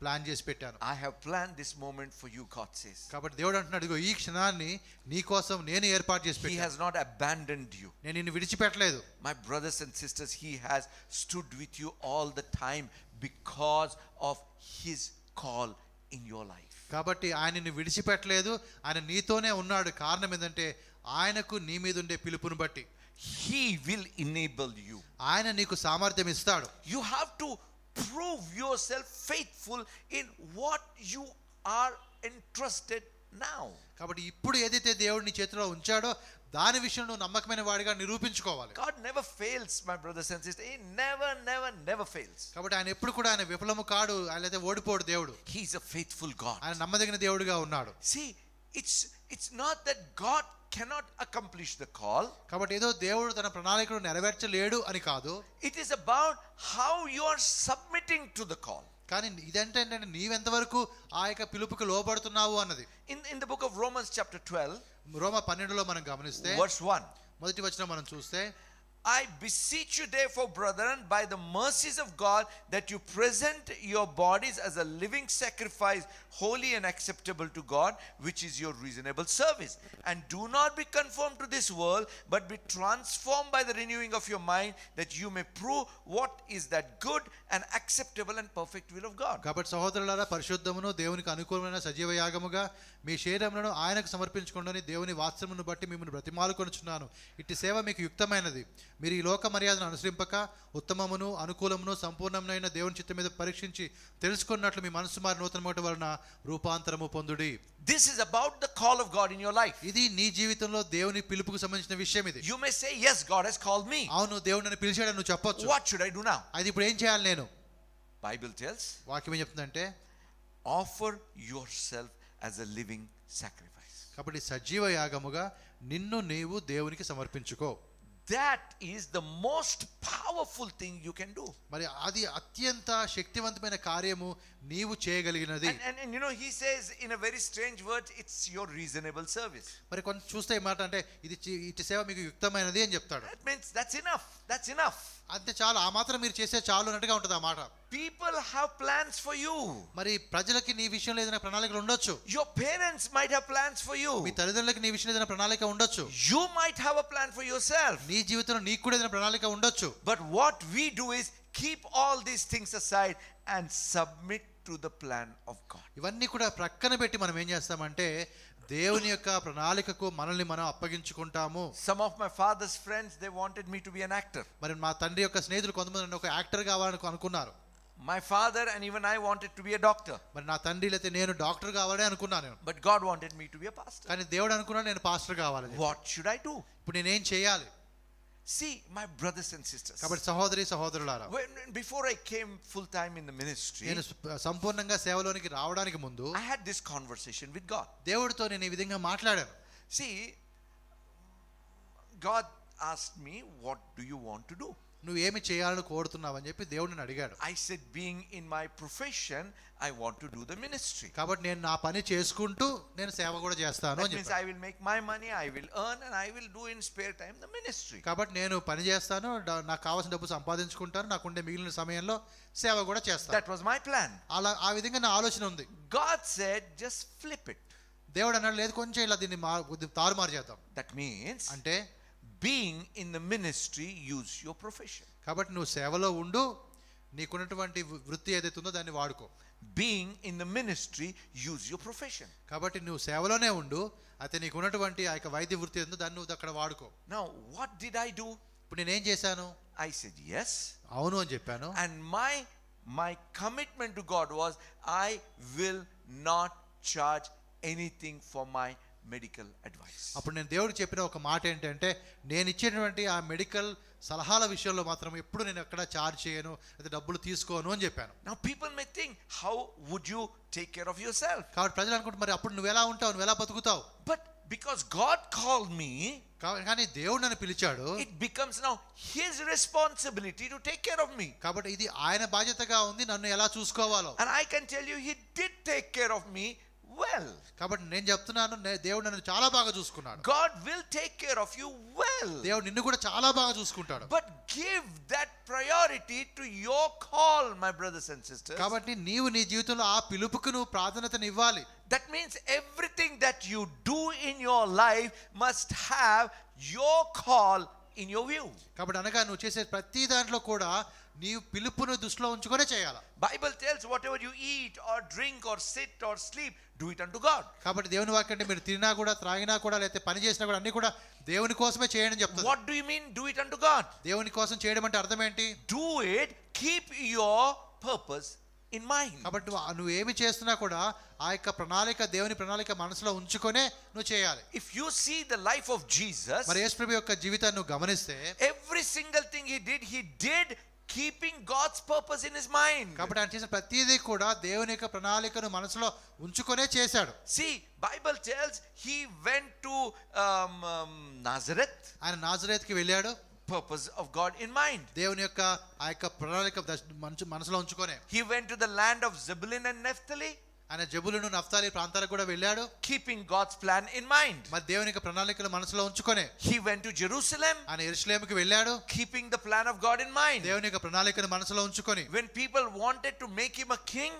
ప్లాన్ చేసి పెట్టాను. I have planned this moment for you, God says. కాబట్టి దేవుడు అంటున్నాడు, ఇదిగో ఈ క్షణాన్ని నీ కోసం నేను ఏర్పాటు చేసి He పెట్టాను. has not abandoned you. నేను నిన్ను విడిచిపెట్టలేదు. My brothers and sisters, He has stood with you all the time because of His call in your life. కాబట్టి ఆయన నిన్ను విడిచిపెట్టలేదు, ఆయన నీతోనే ఉన్నాడు. కారణం ఏంటంటే ఆయనకు నీ మీద ఉండే పిలుపును బట్టి. He will enable you. ఆయన నీకు సామర్థ్యం ఇస్తాడు. You have to prove yourself faithful in what you are entrusted now. కాబట్టి ఇప్పుడు ఏదైతే దేవుడు నీ చేతిలో ఉంచాడో దాని విషయంలో నమ్మకమైన వాడిగా నిరూపించుకోవాలి. God never fails, my brothers and sisters. He never fails. కాబట్టి ఆయన ఎప్పుడు కూడా ఆయన విఫలము కాడు, ఆయన అయితే ఓడిపోడు దేవుడు. He is a faithful God. ఆయన నమ్మదగిన దేవుడిగా ఉన్నాడు. See, it's not that God cannot accomplish the call. కాబట్టి ఏదో దేవుడు తన ప్రణాళికను నెరవేర్చలేడు అని కాదు. It is about how you are submitting to the call. కానీ ఇదంటే నీవెంతవరకు ఆ యొక్క పిలుపుకి లోబడుతున్నావు అన్నది. In the book of Romans chapter 12, రోమ 12లో మనం గమనిస్తే verse 1, మొదటి వచనం మనం చూస్తే, I beseech you therefore, brethren, by the mercies of God, that you present your bodies as a living sacrifice, holy and acceptable to God, which is your reasonable service. And do not be conformed to this world, but be transformed by the renewing of your mind, that you may prove what is that good and acceptable and perfect will of God. కాబట్టి సహోదరులారా, పరిశుద్ధమును దేవునికి అనుకూలమైన సజీవ యాగముగా మీ శరీరములను ఆయనకు సమర్పించుకోండి. దేవుని వాత్సల్యమును బట్టి మిమ్మల్ని బ్రతిమాలుకొనుచున్నాను. ఇట్టి సేవ మీకు యుక్తమైనది. మీరు ఈ లోక మర్యాదను అనుసరింపక ఉత్తమమును అనుకూలమును సంపూర్ణమైన దేవుని చిత్తం మీద పరీక్షించి తెలుసుకున్నట్లు మీ మనసు మారి నూతన మాట వలన రూపాంతరము పొందుడి. This is about the call of God in your life. ఇది నీ జీవితంలో దేవుని పిలుపుకు సంబంధించిన విషయం ఇది. You may say, yes, God has called me. అవును, దేవుడు నన్ను పిలిచాడని నువ్వు చెప్పొచ్చు. What should I do now? అది ఇప్పుడు ఏం చేయాలి నేను? Bible tells, వాక్యం ఏం చెప్తుందంటే, offer yourself as a living sacrifice. కాబట్టి సజీవ యాగముగా నిన్ను నీవు దేవునికి సమర్పించుకో. That is the most powerful thing you can do. మరి అది అత్యంత శక్తివంతమైన కార్యము నీవు చేయగలిగినది. And you know, he says in a very strange word, it's your reasonable service. మరి కొంచెం చూస్తే ఈ మాట అంటే ఇటు సేవ మీకు యుక్తమైనది అని చెప్తాడు. That means that's enough. అంతే చాలు, ఆ మాత్రం మీరు చేసే చాలు అన్నట్టుగా ఉంటుంది ఆ మాట. People have plans for you. మరి ప్రజలకి నీ విషయంలో ఏదైనా ప్రణాళికలు ఉండొచ్చు. Your parents might have plans for you. మీ తల్లిదండ్రులకి నీ విషయంలో ఏదైనా ప్రణాళిక ఉండొచ్చు. You might have a plan for yourself. నీ జీవితంలో నీకు కూడా ఏదైనా ప్రణాళిక ఉండొచ్చు. But what we do is keep all these things aside and submit to the plan of God. ఇవన్నీ కూడా ప్రక్కన పెట్టి మనం ఏం చేస్తామంటే దేవుని యొక్క ప్రణాళికకు మనల్ని మనం అప్పగించుకుంటాము. Some of my father's friends, they wanted me to be an actor. మరి మా తండ్రి యొక్క స్నేహితులు కొంతమంది నన్ను ఒక యాక్టర్ కావాలని అనుకున్నారు. My father and even I wanted to be a doctor. మరి నా తండ్రి లేతే నేను డాక్టర్ కావాలని అనుకున్నాను. But God wanted me to be a pastor. కానీ దేవుడు అనుకున్నాడు నేను పాస్టర్ కావాలని. What should I do? ఇప్పుడు నేనేం చేయాలి? See, my brothers and sisters, కాబట్టి సహోదరి సహోదరులారా, before I came full time in the ministry, నేను సంపూర్ణంగా సేవలోనికి రావడానికి ముందు I had this conversation with God. దేవుడితో నేను ఈ విధంగా మాట్లాడాను. See, God asked me, what do you want to do? నువ్వు ఏమి చేయాలని కోరుతున్నావు అని చెప్పి దేవుడు నన్ను అడిగాడు. I said, being in my profession, I want to do the ministry. కాబట్టి నేను నా పని చేసుకుంటూ నేను సేవ కూడా చేస్తాను That అని means చెప్పాను. I will make my money, I will earn, and I will do in spare time the ministry. కాబట్టి నేను పని చేస్తాను, నాకు కావాల్సిన డబ్బు సంపాదించుకుంటాను, నాకుండే మిగిలిన సమయంలో సేవ కూడా చేస్తాను. That was my plan. అలా ఆ విధంగా నా ఆలోచన ఉంది. God said, just flip it. దేవుడు అన్నాడు, లేదు కొంచెం ఇలా దీన్ని తారుమారు చేద్దాం. That means, అంటే being in the ministry, use your profession. కాబట్టి నువ్వు సేవలో ఉండు, నీకున్నటువంటి వృత్తి ఏదైతే ఉందో దాన్ని వాడుకో. Being in the ministry, use your profession. కాబట్టి నువ్వు సేవలోనే ఉండు, అయితే నీకున్నటువంటి ఆ యొక్క వైద్య వృత్తి ఏదో దాన్ని నువ్వు అక్కడ వాడుకో. Now, what did I do? ఇప్పుడు నేనేం చేశాను? I said yes. అవును అని చెప్పాను. And my commitment to God was, I will not charge anything for my medical advice. అప్పుడు నేను దేవుడికి చెప్పిన ఒక మాట ఏంటంటే, నేను ఇచ్చేటువంటి ఆ మెడికల్ సలహాల విషయంలో మాత్రం ఎప్పుడు నేను ఎక్కడ చార్జ్ చేయను, అయితే డబ్బులు తీసుకోను అని చెప్పాను. Now people may think, how would you take care of yourself? కాబట్టి ప్రజలు అనుకుంటారు, మరి అప్పుడు నువ్వు ఎలా ఉంటావు, నువ్వు ఎలా బతుకుతావు? But because God called me, కానీ దేవుడు నన్ను పిలిచాడు, it becomes now his responsibility to take care of me. కాబట్టి ఇది ఆయన బాధ్యతగా ఉంది నన్ను ఎలా చూసుకోవాలో. And I can tell you, he did take care of me well. కాబట్టి నేను చెప్తున్నాను, దేవుడు నన్ను చాలా బాగా చూసుకున్నాడు. God will take care of you well. దేవుడు నిన్ను కూడా చాలా బాగా చూసుకుంటాడు. But give that priority to your call, my brothers and sisters. కాబట్టి నీవు నీ జీవితంలో ఆ పిలుపుకు నువ్వు ప్రాధాన్యతను ఇవ్వాలి. That means everything that you do in your life must have your call in your view. కాబట్టి అనగా నువ్వు చేసే ప్రతి దాంట్లో కూడా నీవు పిలుపును దృష్టిలో ఉంచుకొనే చేయాలి. Bible tells, whatever you eat or drink or sit or sleep, do it unto God. కాబట్టి దేవుని వాక్యం అంటే మీరు తిన్నా కూడా, త్రాగినా కూడా, లేకపోతే పని చేసినా కూడా అన్ని కూడా దేవుని కోసమే చేయండి అని చెప్తుంది. What do you mean, do it unto God? దేవుని కోసం చేయడం అంటే అర్థం ఏంటి? Do it, keep your purpose in mind. కాబట్టి నువ్వు ఏమి చేస్తున్నా కూడా ఆ యొక్క ప్రణాళిక, దేవుని ప్రణాళిక మనసులో ఉంచుకొనే నువ్వు చేయాలి. If you see the life of Jesus, మరి యేసు ప్రభు యొక్క జీవితాన్ని నువ్వు గమనిస్తే, every single thing he did keeping God's purpose in his mind. కాబట్టి ఆయన చేసిన ప్రతిదీ కూడా దేవుని యొక్క ప్రణాళికను మనసులో ఉంచుకొనే చేశాడు. See, Bible tells he went to Nazareth, ఆయన నాజరేతుకి వెళ్ళాడు, purpose of God in mind. దేవుని యొక్క ఆ యొక్క ప్రణాళిక మనసులో ఉంచుకొనే. He went to the land of Zebulun and Naphtali, ఆయన జబులును నఫ్తాలి ప్రాంతాలకు కూడా వెళ్ళాడు, keeping God's plan in mind. మరి దేవుని యొక్క ప్రణాళికలు మనసులో ఉంచుకొనే. He went to Jerusalem, ఆయన యెరూషలేముకి వెళ్ళాడు, keeping the plan of God in mind. దేవుని యొక్క ప్రణాళికను మనసులో ఉంచుకొని. When people wanted to make him a king,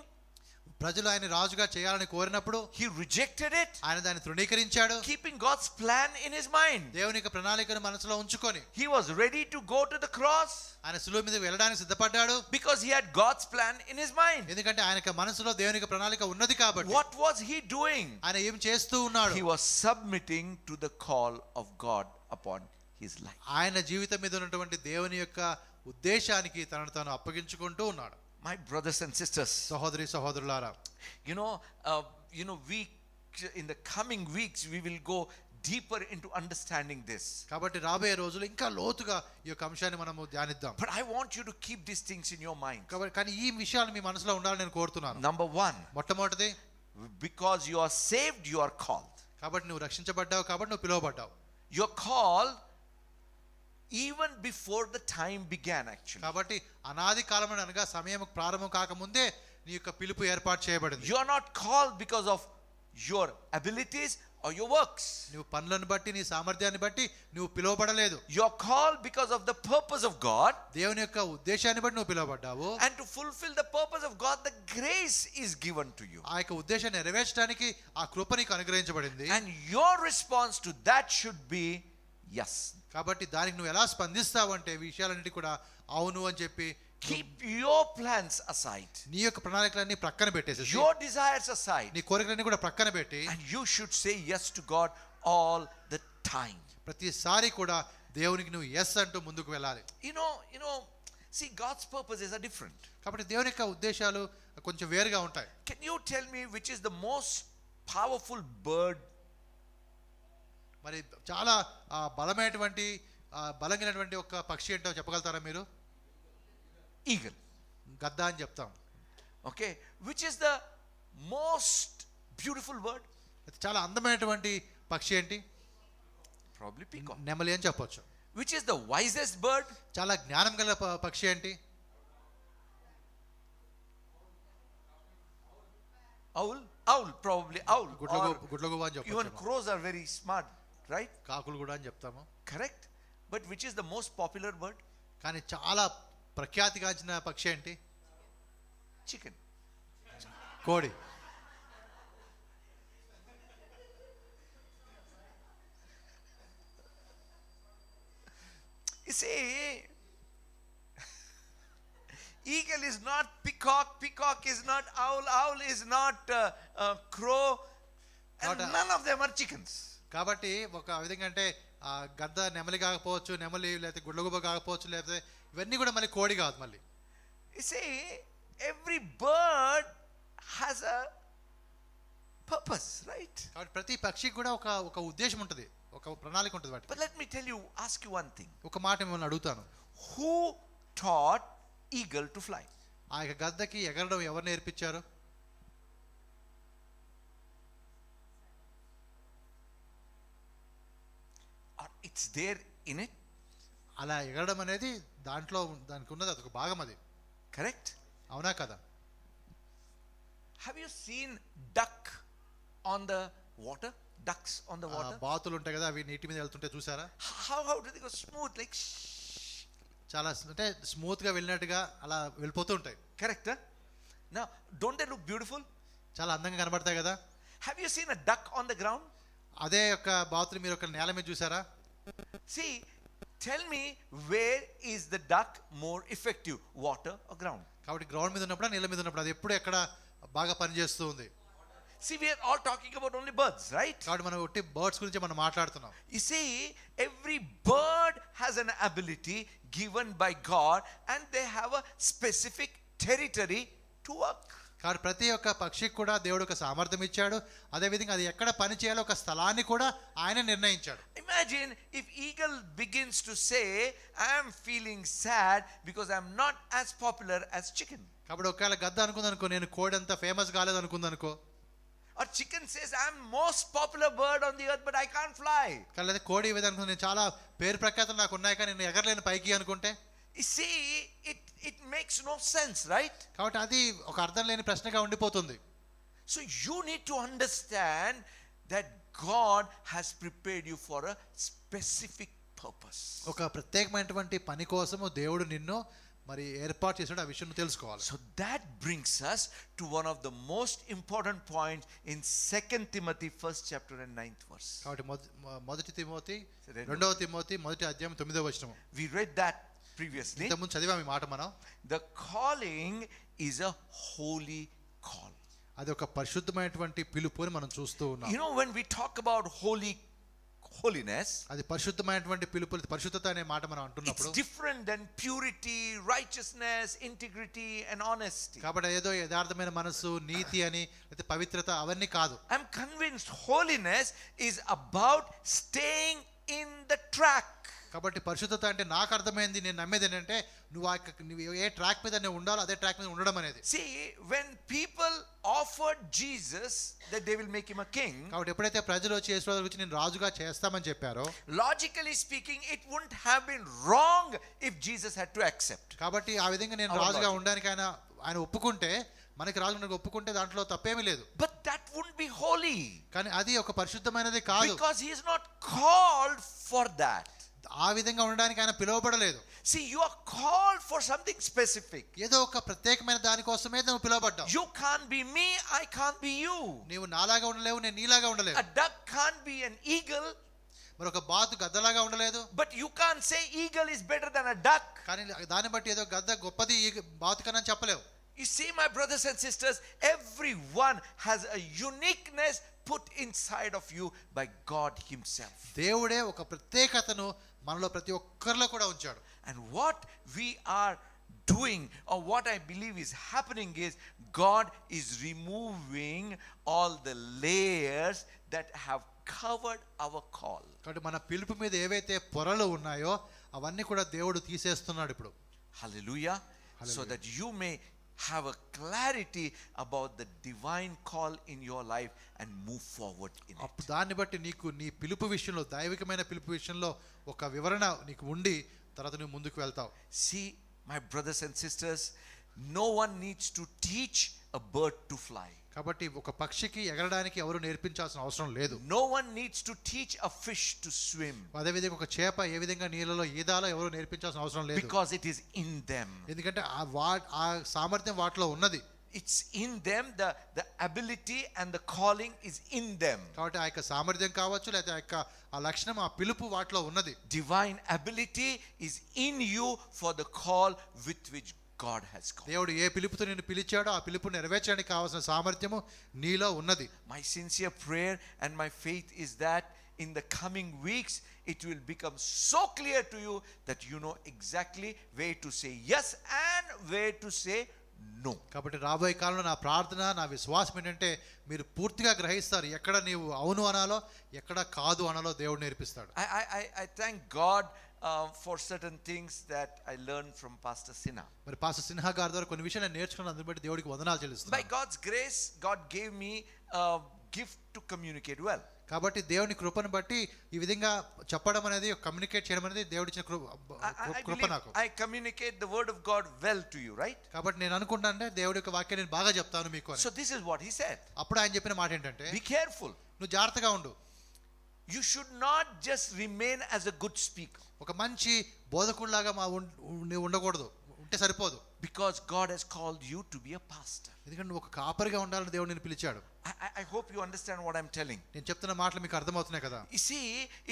ప్రజలు ఆయన రాజుగా చేయాలని కోరినప్పుడు he rejected it, ఆయన దాన్ని తృణీకరించాడు, keeping God's plan in his mind. దేవుని యొక్క ప్రణాళికను మనసులో ఉంచుకొని. He was ready to go to the cross ఆయన శిలువ మీద వెళ్ళడానికి సిద్ధపడ్డాడు, because he had God's plan in his mind. ఎందుకంటే ఆయన యొక్క మనసులో దేవుని యొక్క ప్రణాళిక ఉన్నది కాబట్టి. What was he doing? ఆయన ఏం చేస్తూ ఉన్నాడు? He was submitting to the call of God upon his life. ఆయన జీవితం మీద ఉన్నటువంటి దేవుని యొక్క ఉద్దేశానికి తనను తాను అప్పగించుకుంటూ ఉన్నాడు. My brothers and sisters, సహోదరి సహోదరులారా, in the coming weeks we will go deeper into understanding this. కాబట్టి రాబోయే రోజులు ఇంకా లోతుగా ఈ యొక్క అంశాన్ని మనము ధ్యానిద్దాం. But I want you to keep these things in your mind. కాబట్టి కానీ ఈ విషయాలు మీ మనసులో ఉండాలని నేను కోరుతున్నాను. Number 1, మొట్టమొదటిది, because you are saved, you are called. కాబట్టి నువ్వు రక్షించబడ్డావు, కాబట్టి నువ్వు పిలువబడ్డావు. You're called even before the time began, actually. కాబట్టి అనాది కాలంలో అనగా సమయం ప్రారంభం కాకముందే నీ యొక్క పిలుపు ఏర్పాటు చేయబడింది. You are not called because of your abilities or your works. నువ్వు పనులను బట్టి, నీ సామర్థ్యాన్ని బట్టి నువ్వు పిలువబడలేదు. You are called because of the purpose of God. దేవుని యొక్క ఉద్దేశాన్ని బట్టి నువ్వు పిలువబడ్డావు. And to fulfill the purpose of God, the grace is given to you. ఆ యొక్క ఉద్దేశాన్ని నెరవేర్చడానికి ఆ కృప నీకు అనుగ్రహించబడింది. And your response to that should be yes. కాబట్టి దానికి నువ్వు ఎలా స్పందిస్తావు అంటే విషయాలన్నిటి కూడా అవును అని చెప్పి Keep your plans aside, నీ యొక్క ప్రణాళికలన్నీ ప్రక్కన పెట్టేసేసి, your desires aside, నీ కోరికలన్నీ కూడా ప్రక్కన పెట్టి, and you should say yes to God all the time. ప్రతిసారి కూడా దేవునికి నువ్వు ఎస్ అంటూ ముందుకు వెళ్ళాలి. See, God's purposes are different. కాబట్టి దేవుని యొక్క ఉద్దేశాలు కొంచెం వేరుగా ఉంటాయి. Can you tell me which is the most powerful bird? మరి చాలా బలమైనటువంటి బలంగినటువంటి ఒక పక్షి ఏంటో చెప్పగలుగుతారా మీరు? Eagle. గద్ద అని చెప్తాం. Okay, which is the most beautiful bird? చాలా అందమైనటువంటి పక్షి ఏంటి? Probably peacock. నెమలి అని చెప్పొచ్చు. Which is the wisest bird? చాలా జ్ఞానం గల పక్షి ఏంటి? Owl, probably owl. గుడ్లగూబ అని Even చెప్పొచ్చు. crows are very smart, right? కాకులు కూడా అని చెప్తాము. Correct. But which is the most popular bird? కానీ చాలా ప్రఖ్యాతిగాంచిన పక్షి ఏంటి? Chicken. కోడి. You see, eagle is not peacock, peacock is not owl, owl is not crow, and Not a- none of them are chickens. కాబట్టి ఒక విధంగా అంటే గద్ద నెమలి కాకపోవచ్చు, నెమలి లేకపోతే గుడ్లగూబ కాకపోవచ్చు, లేకపోతే ఇవన్నీ కూడా మళ్ళీ కోడి కాదు మళ్ళీ. You see, every bird has a purpose, right? కాబట్టి ప్రతి పక్షికి కూడా ఒక ఉద్దేశం ఉంటుంది, ఒక ప్రణాళిక ఉంటుంది వాటికి. But let me tell you, ask you one thing. ఒక మాట మిమ్మల్ని అడుగుతాను. Who taught eagle to fly? ఆ యొక్క గద్దకి ఎగరడం ఎవరు నేర్పించారు? Or it's there in it? అలా ఎగరడం అనేది దానికి ఉన్నది, అదొక భాగం అది. Correct? అవునా కదా? Have you seen duck on the water? Ducks on the water? బాతులు ఉంటాయి కదా, అవి నీటి మీద వెళ్తుంటే చూసారా? How do they go smooth like చాలా అంటే స్మూత్ గా వెళ్ళినట్టుగా అలా వెళ్ళిపోతూ ఉంటాయి. correct? Huh? Now, don't they look beautiful? చాలా అందంగా కనబడతాయి కదా. Have you seen a duck on the ground? అదే యొక్క బాతులు మీరు ఒక నేల మీద చూసారా? See, tell me, where is the duck more effective, water or ground? కాబట్టి గ్రౌండ్ మీద ఉన్నప్పుడు నీళ్ళ మీద ఉన్నప్పుడు అది ఎప్పుడు ఎక్కడ బాగా పనిచేస్తూ ఉంది? See, we are all talking about only birds, right? కాబట్టి మనం ఒట్టి బర్డ్స్ గురించి మనం మాట్లాడుతున్నాం. You see, every bird has an ability given by God, and they have a specific territory to work. కాబట్టి ప్రతి ఒక్క పక్షికి కూడా దేవుడు ఒక సామర్థ్యం ఇచ్చాడు. అదేవిధంగా అది ఎక్కడ పని చేయాలో ఒక స్థలాన్ని కూడా ఆయన నిర్ణయించాడు. Imagine if eagle begins to say, I am feeling sad because I am not as popular as chicken. కాబట్టి ఒకవేళ గద్ద అనుకుందనుకో, నేను కోడి అంత ఫేమస్ కాలేదు అనుకుందనుకో. Or chicken says, I am most popular bird on the earth, but I can't fly. కానీ లేదా కోడి ఈ విధంగా అనుకుంది, నేను చాలా పేరు ప్రఖ్యాతలు నాకు ఉన్నాయి కానీ నేను ఎగరలేను పైకి అనుకుంటే. You see, it makes no sense, right? కాబట్టి అది ఒక అర్థం లేని ప్రశ్నగా ఉండిపోతుంది. So you need to understand that God has prepared you for a specific purpose. ఒక ప్రత్యేకమైనటువంటి పని కోసము దేవుడు నిన్ను మరి ఏర్పాటు చేసాడు. ఆ విషయం తెలుసుకోవాలి. So that brings us to one of the most important points in 2 Timothy 1st chapter and 9th verse. కాబట్టి మొదటి తిమోతి 2వ తిమోతి మొదటి అధ్యాయం 9వ వచనం. We read that previously. ఇంతకుముందు చదివాం ఈ మాట మనం. The calling is a holy call. అది ఒక పరిశుద్ధమైనటువంటి పిలుపు అని మనం చూస్తూ ఉన్నాం. You know, when we talk about holiness, అది పరిశుద్ధమైనటువంటి పిలుపు, పరిశుద్ధత అనే మాట మనం it's అంటున్నప్పుడు different than purity, righteousness, integrity and honesty. కాబట్టి ఏదో యథార్థమైన మనసు, నీతి అని లేకపోతే పవిత్రత అవన్నీ కాదు. I'm convinced holiness is about staying in the track. కాబట్టి పరిశుద్ధత అంటే నాకు అర్థమైంది, నేను నమ్మేది ఏంటంటే నువ్వు ఏ ట్రాక్ మీద నువ్వు ఉండాలో అదే ట్రాక్ మీద ఉండడం అనేది. See, when people offered Jesus that they will make him a king, కాబట్టి ఎప్పుడైతే ప్రజలు వచ్చి యేసుప్రభువు గురించి నేను రాజుగా చేస్తామని చెప్పారో, logically speaking, it wouldn't have been wrong if Jesus had to accept. కాబట్టి ఆ విధంగా నేను Our రాజుగా logic. ఉండడానికి ఆయన ఒప్పుకుంటే, మనకి రాజుగా ఒప్పుకుంటే దాంట్లో తప్పేమీ లేదు. But that wouldn't be holy, కానీ అది ఒక పరిశుద్ధమైనది కాదు. because he is not called for that. ఆ విధంగా ఉండడానికి ఆయన పిలువబడలేదు. See, you are called for something specific. ఏదో ఒక ప్రత్యేకమైన దానికోసమే నువ్వు పిలువబడ్డావు. You can't be me, I can't be you. నీవు నాలాగా ఉండలేవు, నేను నీలాగా ఉండలేవు. A duck can't be an eagle, మరి ఒక బాతు గద్దలాగా ఉండలేదు. but you can't say eagle is better than a duck. కానీ దాన్ని బట్టి ఏదో గద్ద గొప్పది బాతు కన్నా చెప్పలేవు. You see, my brothers and sisters, everyone has a uniqueness put inside of you by God himself. దేవుడే ఒక ప్రత్యేకతను మనలో ప్రతి ఒక్కరిలో కూడా ఉంచాడు. And what we are doing, or what I believe is happening, is God is removing all the layers that have covered our call. కాబట్టి మన పిలుపు మీద ఏవైతే పొరలు ఉన్నాయో అవన్నీ కూడా దేవుడు తీసేస్తున్నాడు ఇప్పుడు. Hallelujah. So that you may have a clarity about the divine call in your life and move forward in it. అప్పుడు దాన్ని బట్టి నీకు నీ పిలుపు విషయంలో, దైవికమైన పిలుపు విషయంలో ఒక వివరణ నీకు ఉండి తర్వాత నువ్వు ముందుకు వెళ్తావు. See, my brothers and sisters, no one needs to teach a bird to fly. కాబట్టి ఒక పక్షికి ఎగరడానికి ఎవరు నేర్పించాల్సిన అవసరం లేదు. No one needs to teach a fish to swim. అదే విధంగా ఒక చేప ఏ విధంగా నీళ్ళలో ఈదాలో ఎవరు నేర్పించాల్సిన అవసరం లేదు. Because it is in them. ఎందుకంటే ఆ సామర్థ్యం వాటిలో ఉన్నది. It's in them, the ability and the calling is in them. కాబట్టి ఆ యొక్క సామర్థ్యం కావచ్చు లేకపోతే ఆ లక్షణం, ఆ పిలుపు వాటిలో ఉన్నది. Divine ability is in you for the call with which God has called. దేవుడు ఏ పిలుపుతో నిన్ను పిలిచాడో ఆ పిలుపుని నెరవేర్చడానికి కావాల్సిన సామర్థ్యము నీలో ఉన్నది. My sincere prayer and my faith is that in the coming weeks it will become so clear to you that you know exactly where to say yes and where to say no. కాబట్టి రాబోయే కాలంలో నా ప్రార్థన, నా విశ్వాసం ఏంటంటే మీరు పూర్తిగా గ్రహిస్తారు ఎక్కడ నీవు అవును అనాలో ఎక్కడ కాదు అనాలో దేవుడు నేర్పిస్తాడు. I thank God for certain things that I learned from Pastor Sinha. మరి పాస్టర్ సిన్హా గారి ద్వారా కొన్ని విషయాలు నేను నేర్చుకున్నాను. అందుని బట్టి దేవుడికి వందనాలు చెల్లిస్తున్నాను. By God's grace, God gave me a gift to communicate well. కాబట్టి దేవుని కృపను బట్టి ఈ విధంగా చెప్పడం అనేది, కమ్యూనికేట్ చేయడం అనేది దేవుడిచ్చిన కృప నాకు. I communicate the word of God well to you, right? కాబట్టి నేను అనుకుంటానంటే దేవుడి యొక్క వాక్యాన్ని నేను బాగా చెప్తాను మీకు అని. So this is what he said. అప్పుడు ఆయన చెప్పిన మాట ఏంటంటే, Be careful. నువ్వు జాగ్రత్తగా ఉండు. You should not just remain as a good speaker. ఒక మంచి బోధకుడిలాగా నువ్వు ఉండకూడదు, ఉంటే సరిపోదు. Because God has called you to be a pastor. ఎందుకంటే నువ్వు ఒక కాపరిగా ఉండాలని దేవుడు నిన్ను పిలిచాడు. I hope you understand what I'm telling. నేను చెప్తున్న మాటలు మీకు అర్థమవుతున్నాయి కదా. You see,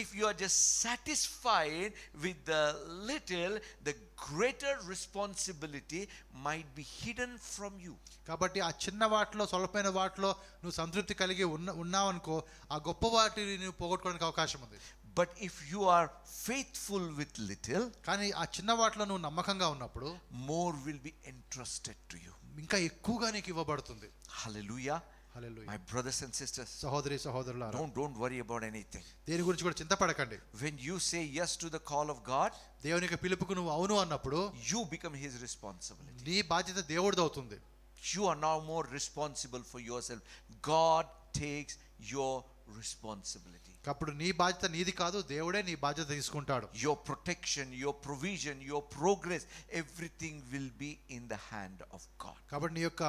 if you are just satisfied with the little, the greater responsibility might be hidden from you. కాబట్టి ఆ చిన్న వాటిలో, స్వల్పమైన వాటిలో నువ్వు సంతృప్తి కలిగి ఉన్నావనుకో, ఆ గొప్ప వాటిని నువ్వు పోగొట్టుకోవడానికి అవకాశం ఉంది. But if you are faithful with little, కానీ ఆ చిన్న వాటిలో నువ్వు నమ్మకంగా ఉన్నప్పుడు more will be entrusted to you. ఇంకా ఎక్కువగా నీకు ఇవ్వబడుతుంది. Hallelujah. Hallelujah. My brothers and sisters, సహోదరి సహోదరులారా, don't worry about anything. దేని గురించి కూడా చింతపడకండి. When you say yes to the call of God, దేవుని యొక్క పిలుపుకు నువ్వు అవును అన్నప్పుడు you become his responsibility. నీ బాధ్యత దేవుడిది అవుతుంది. You are now more responsible for yourself. God takes your responsibility. అప్పుడు నీ బాధ్యత నీది కాదు, దేవుడే నీ బాధ్యత తీసుకుంటాడు. Your protection, your provision, your progress, everything will be in the hand of God. కాబట్టి నీ యొక్క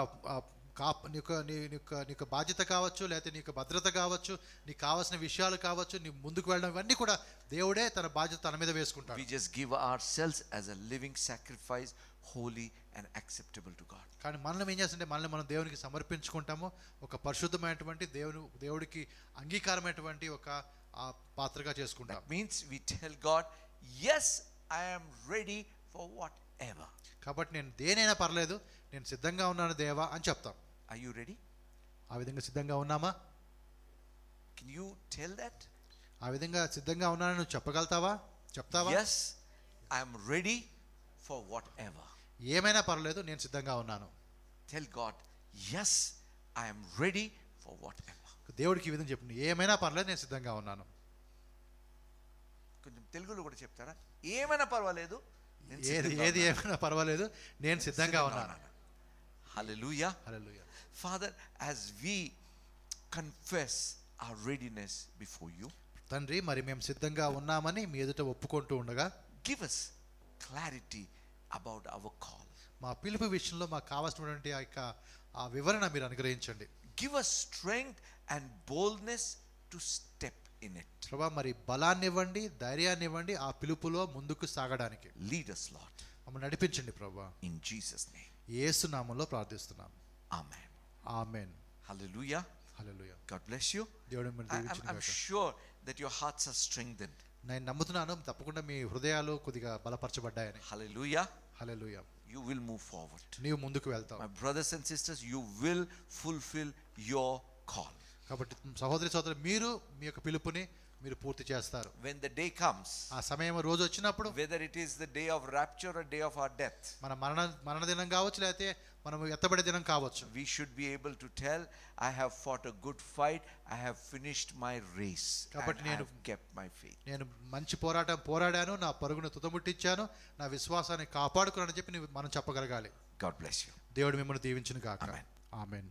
బాధ్యత కావచ్చు, లేకపోతే నీ యొక్క భద్రత కావచ్చు, నీకు కావాల్సిన విషయాలు కావచ్చు, నీ ముందుకు వెళ్ళడం, ఇవన్నీ కూడా దేవుడే తన బాధ్యత తన మీద వేసుకుంటాడు. We just give ourselves as a living sacrifice, holy and acceptable to God. కానీ మనం ఏం చేస్తుంటే మనం దేవునికి సమర్పించుకుంటాము. ఒక పరిశుద్ధమైనటువంటి దేవుడికి అంగీకారమైనటువంటి ఒక పాత్రగా చేసుకుంటాం. That means we tell God, yes, I am ready for whatever. కాబట్టి నేను దేనైనా పర్లేదు, నేను సిద్ధంగా ఉన్నాను దేవా అని చెప్తాం. Are you ready? ఆ విధంగా సిద్ధంగా ఉన్నామా? Can you tell that? ఆ విధంగా సిద్ధంగా ఉన్నానని నువ్వు చెప్పగలుగుతావా? చెప్తావా? Yes, I am ready for whatever. ఏమైనా పర్లేదు, నేను సిద్ధంగా ఉన్నాను. Tell God, yes, I am ready for whatever. దేవుడికి ఈ విధంగా చెప్పు, ఏమైనా పర్లేదు, నేను సిద్ధంగా ఉన్నాను. కొంచెం తెలుగులో కూడా చెప్తారా? ఏమైనా పర్వాలేదు, ఏది ఏమైనా పర్వాలేదు, నేను సిద్ధంగా ఉన్నాను. Hallelujah. Hallelujah. Father, as we confess our readiness before you, తండ్రి, మరి మేము సిద్ధంగా ఉన్నామని మీ ఎదుట ఒప్పుకుంటూ ఉండగా give us clarity about our call. మా పిలుపు విషయంలో మాకు కావాల్సినటువంటి ఆ వివరణ మీరు అనుగ్రహించండి. Give us strength and boldness to step in it. ప్రభువా, మరి బలాన్ని ఇవ్వండి, ధైర్యాన్ని ఇవ్వండి ఆ పిలుపులో ముందుకు సాగడానికి. Lead us, Lord. మమ్మల్ని నడిపించండి ప్రభువా. In Jesus' name. యేసు నామములో ప్రార్థిస్తున్నాం. Amen. Amen. Hallelujah. Hallelujah. God bless you. దేవుడు మిమ్మల్ని దీవించును I'm గాక. sure that your hearts are strengthened. నేను నమ్ముతున్నాను తప్పకుండా మీ హృదయాలు కొద్దిగా బలపరచబడ్డాయని. Hallelujah. Hallelujah. You will move forward. నీవు ముందుకు వెళ్తావు. My brothers and sisters, you will fulfill your call. కాబట్టి సహోదరి సోదరులు, మీరు మీ యొక్క పిలుపుని మీరు పూర్తి చేస్తారు. When the day comes, ఆ సమయం రోజు వచ్చినప్పుడు, whether it is the day of rapture or day of our death, మన మరణ దినం కావచ్చు, లేకపోతే మనం ఎత్తబడే దినం కావచ్చు. We should be able to tell, I have fought a good fight, I have finished my race, కాబట్టి and I have kept my faith. నేను మంచి పోరాటం పోరాడాను, నా పరుగును తుదముట్టించాను, నా విశ్వాసాన్ని కాపాడుకున్నానని చెప్పి మనం చెప్పగలగాలి. God bless you. దేవుడు మిమ్మల్ని దీవించును గాక. Amen. ఆమేన్.